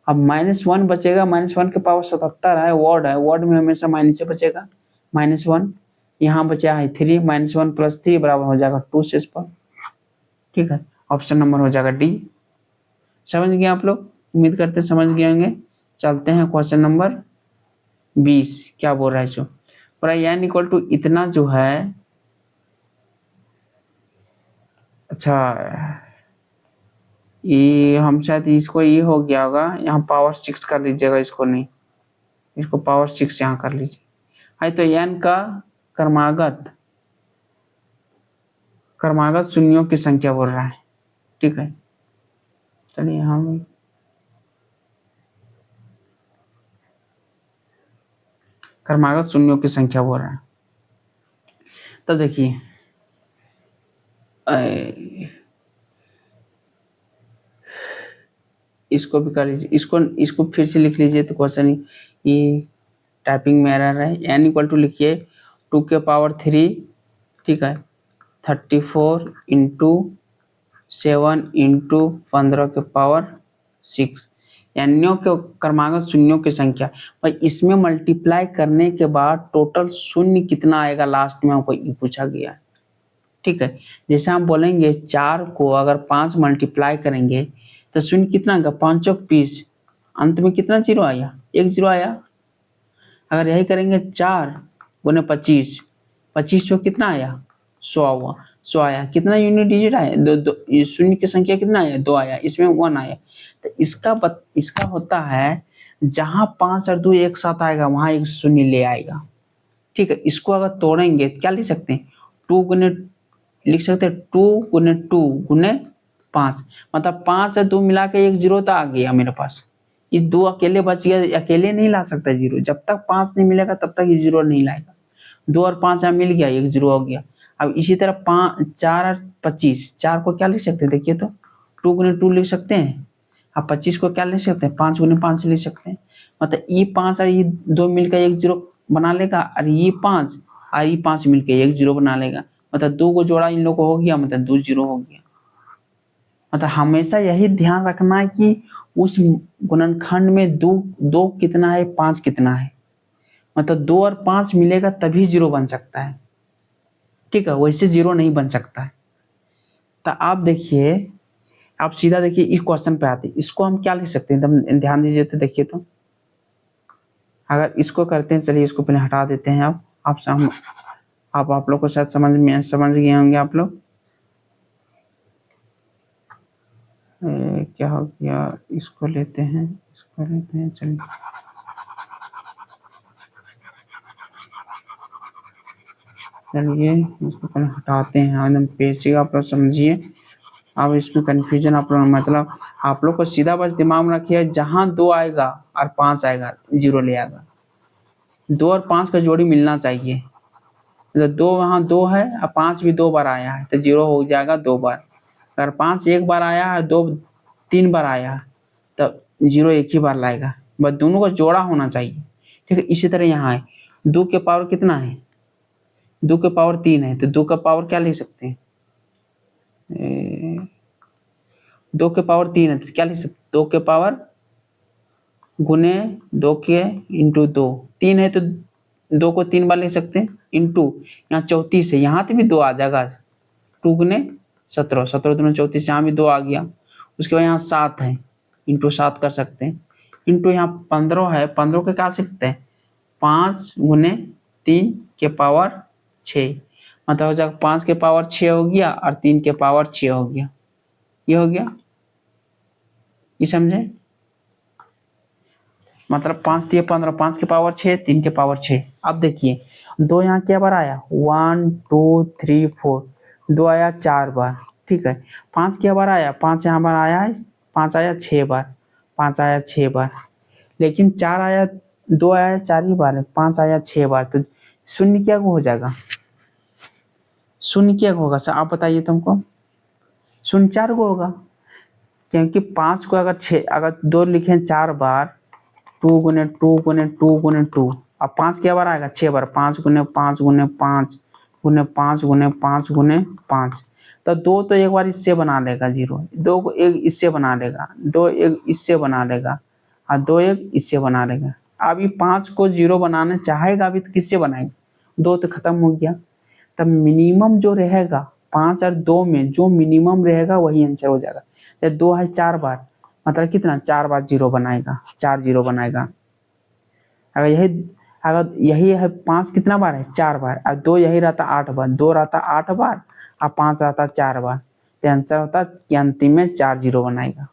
A: अब -1 बचेगा, -1 के पावर 77 है, वर्ड है, वर्ड में हमेशा माइनस से बचेगा, -1 यहाँ बचा है 3, -1 + 3 बराबर हो जाएगा 2 शेषफल, ठीक है। ऑप्शन नंबर हो जाएगा डी। समझ गए आप लोग, उम्मीद करते समझ गए होंगे। चलते हैं क्वेश्चन नंबर 20, क्या बोल रहा है इसको, पूरा n = इतना जो है, अच्छा ये हम शायद इसको ये हो गया होगा, यहाँ पावर 6 कर लीजिएगा, इसको नहीं, इसको पावर 6 यहाँ कर लीजिए। है तो n का क्रमागत शून्यों की संख्या बोल रहा है, ठीक है। चलिए हम क्रमागत शून्यों की संख्या बोल रहा है, तो देखिए इसको भी कर लीजिए, इसको फिर से लिख लीजिए, तो क्वेश्चन ये टाइपिंग में एरर है। n = लिखिए 2 के पावर 3, ठीक है, 34 × 7 × 15 के पावर 6, यानियों के क्रमागत शून्यों की संख्या। भाई इसमें मल्टीप्लाई करने के बाद टोटल शून्य कितना आएगा लास्ट में, हमको ये पूछा गया है, ठीक है। जैसे हम बोलेंगे 4 को अगर 5 मल्टीप्लाई करेंगे तो शून्य कितना आएगा, 5 × 20, अंत में कितना जीरो आया, 1 जीरो आया। अगर यही करेंगे 4 × 25, 25 कितना आया 100 हुआ, 100 आया, कितना यूनिट डिजिट आया, दो शून्य की संख्या कितना आया 2 आया, इसमें 1 आया। तो इसका होता है जहां 5 और 2 एक साथ आएगा वहां एक शून्य ले आएगा, ठीक है। इसको अगर तोड़ेंगे तो क्या लिख सकते हैं, 2 गुने लिख सकते हैं, 2 × 2 × 5, मतलब 5 और 2 मिला के 1 जीरो तो आ गया मेरे पास, ये 2 अकेले बच गया, अकेले नहीं ला सकता जीरो, जब तक 5 नहीं मिलेगा तब तक ये जीरो नहीं लाएगा। 2 और 5 यहाँ मिल गया, 1 जीरो हो गया। अब इसी तरह 4 और 25, 4 को क्या लिख सकते हैं, देखिए तो 2 × 2 लिख सकते हैं, अब 25 को क्या लिख सकते हैं, 5 × 5 लिख सकते हैं, मतलब ये 5 और ये 2 मिलकर 1 जीरो बना लेगा, और ये 5 और ये 5 मिलकर 1 जीरो बना लेगा, मतलब 2 को जोड़ा इन लोग को हो गया, मतलब 2 0 हो गया। मतलब हमेशा यही ध्यान रखना है कि उस गुणनखंड में 2 कितना है, 5 कितना है। मतलब 2 और 5 मिलेगा तभी 0 बन सकता है, ठीक है, वैसे 0 नहीं बन सकता है। तो आप देखिए, आप सीधा देखिए इस क्वेश्चन पे आते हैं। इसको हम क्या लिख सकते हैं, एकदम ध्यान दीजिए तो देखिए। तो अगर इसको करते हैं, चलिए इसको पहले हटा देते हैं। आप लोग को शायद समझ गए होंगे आप लोग। क्या हो गया, इसको लेते हैं, चलिए इसको पहले हटाते हैं, एकदम बेसिक आप लोग समझिए। अब इसमें कन्फ्यूजन आप लोग, मतलब आप लोग को सीधा बस दिमाग में रखिए, जहाँ 2 आएगा और 5 आएगा 0 ले आएगा। 2 और 5 का जोड़ी मिलना चाहिए। मतलब 2 वहाँ 2 है और 5 भी 2 बार आया है तो 0 हो जाएगा 2 बार। अगर 5 एक बार आया है, 2 3 बार आया तब 0 एक ही बार लाएगा। बस दोनों का जोड़ा होना चाहिए, ठीक है। इसी तरह यहाँ है, 2 के पावर कितना है, 2 के पावर 3 है, तो 2 का पावर क्या लिख सकते हैं, 2 के पावर 3 है तो क्या लिख सकते, 2 के पावर गुने 2 के इंटू 2, 3 है तो 2 को 3 बार लिख सकते हैं, इंटू यहाँ 34 है, यहाँ तो भी 2 आ जाएगा, 2 गुने 17, 17 दूनी 34, यहाँ भी 2 आ गया। उसके बाद यहाँ 7 है, इंटू 7 कर सकते हैं, इंटू यहाँ 15 है, 15 के क्या सकते हैं, 5 गुने 3 के पावर 6, मतलब हो जाएगा 5 के पावर 6 हो गया और 3 के पावर 6 हो गया। ये हो गया, ये समझे, मतलब 5 दिए 15, 5 के पावर 6, 3 के पावर 6। अब देखिए 2 यहाँ क्या बार आया, 1 2 3 4, 2 आया 4 बार, ठीक है। 5 क्या बार आया, 5 यहाँ बार आया है, 5 आया 6 बार, 5 आया 6 बार। लेकिन 4 आया, 2 आया 4 ही बार, 5 आया 6 बार, तो शून्य क्या हो जाएगा, शून्य क्या होगा सर आप बताइए तुमको, शून्य 4 को होगा, क्योंकि 5 को अगर 2 लिखें 4 बार, 2 गुने 2 गुने 2 गुने 2, अब 5 क्या बार आएगा, 6 बार, 5 गुने 5 गुने 5 गुने 5 गुने 5 गुने 5, तो 2 तो एक बार इससे बना लेगा 0, 2 को एक इससे बना लेगा, 2 एक इससे बना लेगा और 2 एक इससे बना लेगा। अब ये 5 को 0 बनाना चाहेगा अभी तो किससे बनाएगा, 2 तो खत्म हो गया। तब मिनिमम जो रहेगा 5 और 2 में जो मिनिमम रहेगा वही आंसर हो जाएगा। या 2 है 4 बार, मतलब कितना, 4 बार 0 बनाएगा, 4 0 बनाएगा। अगर यही है 5 कितना बार है, 4 बार, और 2 यही रहता 8 बार, 2 रहता 8 बार और 5 रहता 4 बार, तो आंसर होता कि अंतिम में 4 0 बनाएगा।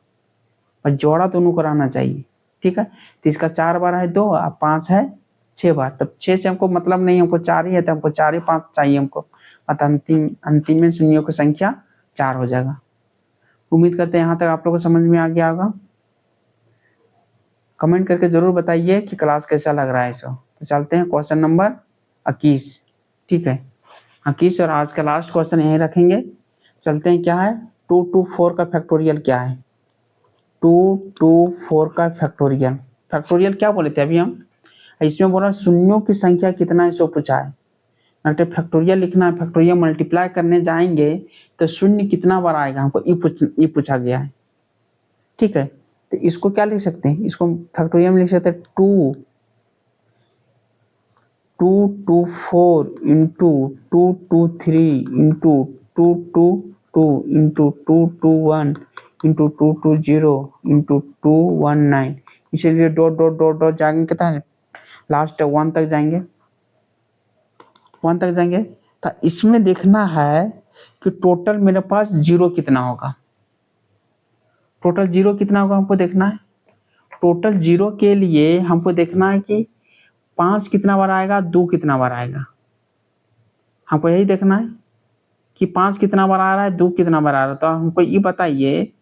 A: और जोड़ा दोनों को रहना चाहिए, ठीक है। तो इसका 4 बार है 2 और 5 है 6 बार, तब 6 से हमको मतलब नहीं, हमको 4 ही है, तो हमको 4 ही 5 चाहिए हमको, अतः अंतिम में शून्यों की संख्या 4 हो जाएगा। उम्मीद करते हैं यहाँ तक आप लोगों को समझ में आ गया होगा। कमेंट करके जरूर बताइए कि क्लास कैसा लग रहा है सो। तो चलते हैं क्वेश्चन नंबर 21, ठीक है 21, और आज का लास्ट क्वेश्चन यहीं रखेंगे। चलते हैं, क्या है 2 2 4 का फैक्टोरियल क्या है, 2 2 4 का फैक्टोरियल, फैक्टोरियल क्या बोले थे अभी हम, इसमें बोला शून्यों की संख्या कितना है सो पूछा है। अगर फैक्टोरियल लिखना है, फैक्टोरियल मल्टीप्लाई करने जाएंगे तो शून्य कितना बार आएगा हमको ये पूछा गया है, ठीक है। तो इसको क्या लिख सकते हैं, इसको फैक्टोरियल में लिख सकते हैं 2 2 2 4 into 2 2 3 into 2 2 2 into 2 2 1 into 2 2 0 into 2 1 9, इसीलिए डॉट डॉट डॉट डॉट जाएंगे, कितना है लास्ट 1 तक जाएंगे, 1 तक जाएंगे। तो इसमें देखना है कि टोटल मेरे पास 0 कितना होगा, टोटल 0 कितना होगा हमको देखना है। टोटल 0 के लिए हमको देखना है कि 5 कितना बार आएगा, 2 कितना बार आएगा, हमको यही देखना है कि 5 कितना बार आ रहा है, 2 कितना बार आ रहा है। तो हमको ये बताइए,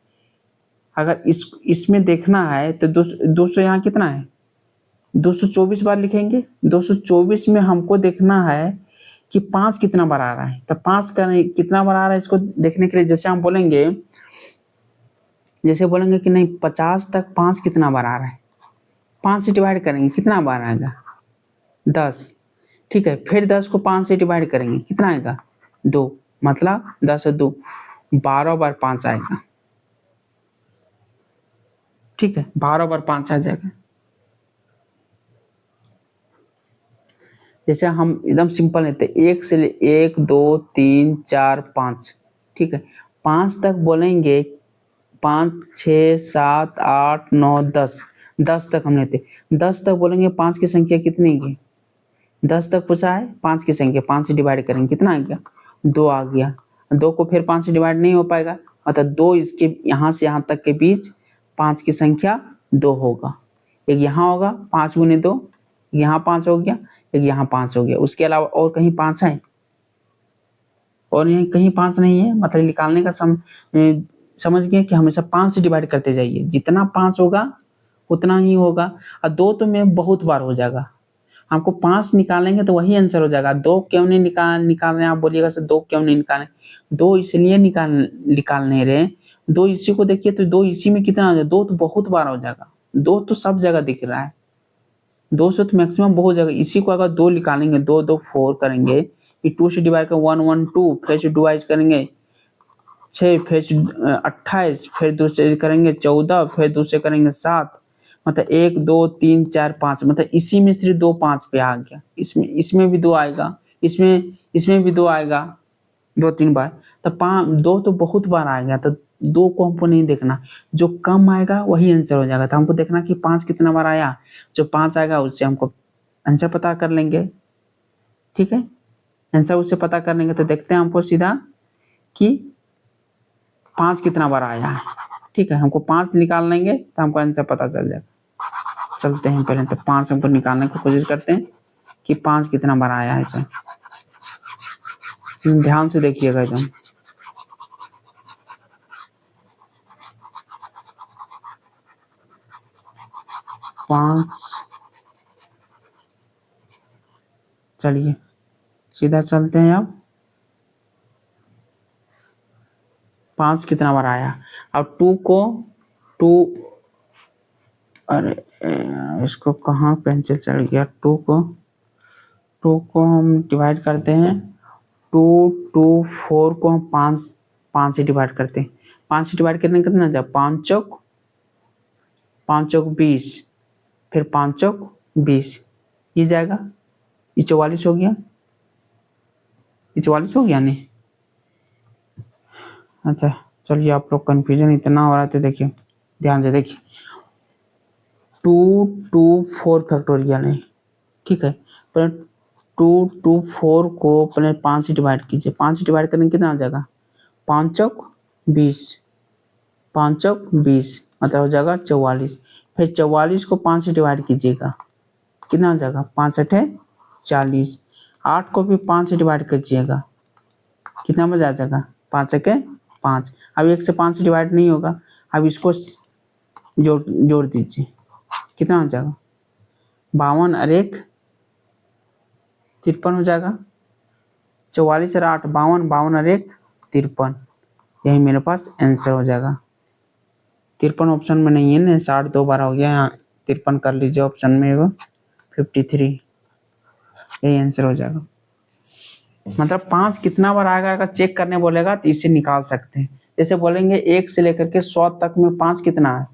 A: अगर इसमें देखना है तो 200 यहाँ कितना है, 224 बार लिखेंगे। 224 में हमको देखना है कि 5 कितना बार आ रहा है, तो 5 का कितना बार आ रहा है इसको देखने के लिए जैसे हम बोलेंगे, कि नहीं 50 तक 5 कितना बार आ रहा है, 5 से डिवाइड करेंगे कितना बार आएगा, 10, ठीक है। फिर 10 को 5 से डिवाइड करेंगे कितना आएगा, 2, मतलब 10 और 2 12 बार 5 आएगा। ठीक है, 12 बार 5 आ जाएगा। जैसे हम एकदम सिंपल लेते हैं, 1 से 1 2 3 4 5। ठीक है, 5 तक बोलेंगे, 5 6 7 8 9 10, 10 तक हम लेते, 10 तक बोलेंगे 5 की संख्या कितनी की, 10 तक पूछा है, 5 की संख्या 5 से डिवाइड करेंगे, कितना आ गया, 2 आ गया। 2 को फिर 5 से डिवाइड नहीं हो पाएगा, मतलब 2 इसके यहाँ से यहाँ तक के बीच 5 की संख्या 2 होगा। एक यहाँ होगा 5 गुने 2, यहाँ 5 हो गया, एक यहाँ 5 हो गया। उसके अलावा और कहीं 5 है, और यहाँ कहीं 5 नहीं है, मतलब निकालने का समझ गए कि हमेशा 5 से डिवाइड करते जाइए, जितना 5 होगा उतना ही होगा। और 2 तो में बहुत बार हो जाएगा, हमको 5 निकालेंगे तो वही आंसर हो जाएगा। 2 क्यों नहीं निकाल रहे हैं, आप बोलिएगा सर 2 क्यों नहीं निकालें, 2 इसलिए निकाल नहीं रहे, 2 इसी को देखिए तो 2 इसी में कितना हो जाएगा, 2 तो बहुत बार हो जाएगा, 2 तो सब जगह दिख रहा है, 2 से तो मैक्सिमम बहुत जगह। इसी को अगर 2 निकालेंगे, 2 2 4 करेंगे, फिर 2 से डिवाइड कर 1 1 2, फिर से डिवाइड करेंगे 6, फिर 28, फिर दूसरे करेंगे 14, फिर दूसरे करेंगे 7, मतलब 1 2 3 4 5, मतलब इसी में सिर्फ 2 5 पे आ गया। इसमें भी 2 आएगा, इसमें भी 2 आएगा, 2 3 बार, तो 2 तो बहुत बार आएगा, तो 2 को हमको नहीं देखना, जो कम आएगा वही आंसर हो जाएगा। तो हमको देखना कि 5 कितना बार आया, जो 5 आएगा उससे हमको आंसर पता कर लेंगे। ठीक है, आंसर उससे पता कर लेंगे, तो देखते हैं हमको सीधा कि 5 कितना बार आया है। ठीक है, हमको 5 निकाल लेंगे तो हमको आंसर पता चल जाएगा। चलते हैं पहले तो 5 हमको निकालने की कोशिश करते हैं कि 5 कितना बार आया है। सर ध्यान से देखिएगा एकदम। पाँच, चलिए सीधा चलते हैं। अब 5 कितना बार आया, अब 2 को 2, अरे इसको कहाँ पेंसिल चढ़ गया, 2 को हम डिवाइड करते हैं, 2 2 4 को हम 5 से डिवाइड करते हैं। 5 से डिवाइड करने कितना जाए, 5 चौक 20, फिर 5 चौक 20, ये जाएगा, ये 44 हो गया, ये 44 हो गया नहीं। अच्छा चलिए, आप लोग कन्फ्यूजन इतना हो रहा है तो देखिए ध्यान से देखिए, 2 2 4 फैक्टोरियल है। ठीक है, पर 2 2 4 को पहले 5 से डिवाइड कीजिए, 5 से डिवाइड करने कितना आ जाएगा, 5 चौक 20, 5 चौक 20, मतलब हो जाएगा 44। फिर 44 को 5 से डिवाइड कीजिएगा, कितना हो जाएगा, 5 8 40। 8 को भी 5 से डिवाइड कीजिएगा, कितना बजा जाएगा, 5 1 5। अब 1 से 5 से डिवाइड नहीं होगा, अब इसको जोड़ दीजिए, कितना हो जाएगा, 52 और 1 53 हो जाएगा। 44 और 8 52, 52 और 1 53, यही मेरे पास आंसर हो जाएगा। 53 ऑप्शन में नहीं है ना, 60 2 बार हो गया, यहाँ 53 कर लीजिए ऑप्शन में, एगो 53, यही आंसर हो जाएगा। मतलब 5 कितना बार आएगा अगर चेक करने बोलेगा तो इसे निकाल सकते हैं। जैसे बोलेंगे 1 से लेकर के 100 तक में 5 कितना है,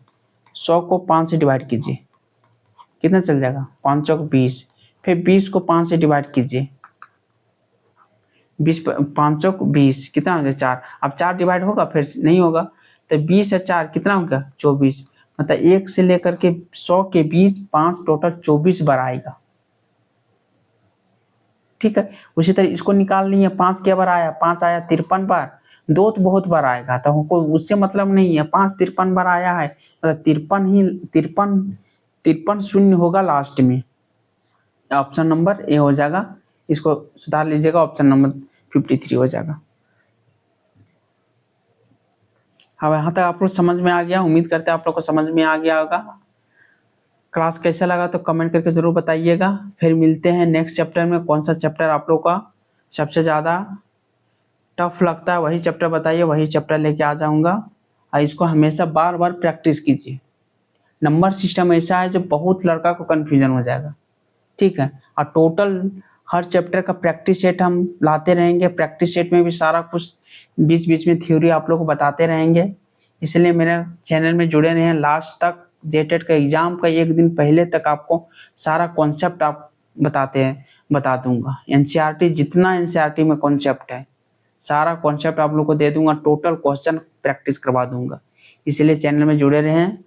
A: 100 को 5 से डिवाइड कीजिए, कितना चल जाएगा, 5 चौक 20, फिर 20 को 5 से डिवाइड कीजिए, 20 5 चौक 20, कितना हो गया 4। अब 4 डिवाइड होगा, फिर नहीं होगा, तो 20 और 4 कितना हो गया 24, मतलब 1 से लेकर के 100 के बीच 5 टोटल 24 बार आएगा। ठीक है, उसी तरह इसको निकाल लिए, 5 क्या बार आया, 5 आया 53 बार, 2 तो बहुत बार आएगा, तो हमको उससे मतलब नहीं है, 5 53 बार आया है, मतलब 53 शून्य होगा लास्ट में, ऑप्शन नंबर ए हो जाएगा। इसको सुधार लीजिएगा, ऑप्शन नंबर 53 हो जाएगा। हाँ, यहाँ तक आप लोग समझ में आ गया, उम्मीद करते हैं आप लोग को समझ में आ गया होगा। क्लास कैसा लगा तो कमेंट करके जरूर बताइएगा। फिर मिलते हैं नेक्स्ट चैप्टर में। कौन सा चैप्टर आप लोग का सबसे ज़्यादा टफ लगता है वही चैप्टर बताइए, वही चैप्टर लेके आ जाऊंगा। और इसको हमेशा बार बार प्रैक्टिस कीजिए। नंबर सिस्टम ऐसा है जो बहुत लड़का को कन्फ्यूजन हो जाएगा। ठीक है, और टोटल हर चैप्टर का प्रैक्टिस सेट हम लाते रहेंगे। प्रैक्टिस सेट में भी सारा कुछ बीच बीच में थ्योरी आप लोग को बताते रहेंगे। इसलिए मेरे चैनल में जुड़े रहें लास्ट तक। जेटेट का एग्जाम का एक दिन पहले तक आपको सारा कॉन्सेप्ट आप बता दूंगा। एनसीईआरटी जितना एनसीईआरटी में कॉन्सेप्ट है सारा कॉन्सेप्ट आप लोग को दे दूंगा। टोटल क्वेश्चन प्रैक्टिस करवा दूंगा। इसलिए चैनल में जुड़े रहें।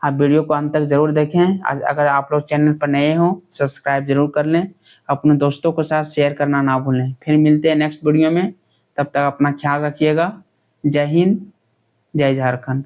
A: आप वीडियो को अंत तक जरूर देखें। अगर आप लोग चैनल पर नए हो सब्सक्राइब जरूर कर लें। अपने दोस्तों के साथ शेयर करना ना भूलें। फिर मिलते हैं नेक्स्ट वीडियो में। तब तक अपना ख्याल रखिएगा। जय हिंद, जय झारखंड।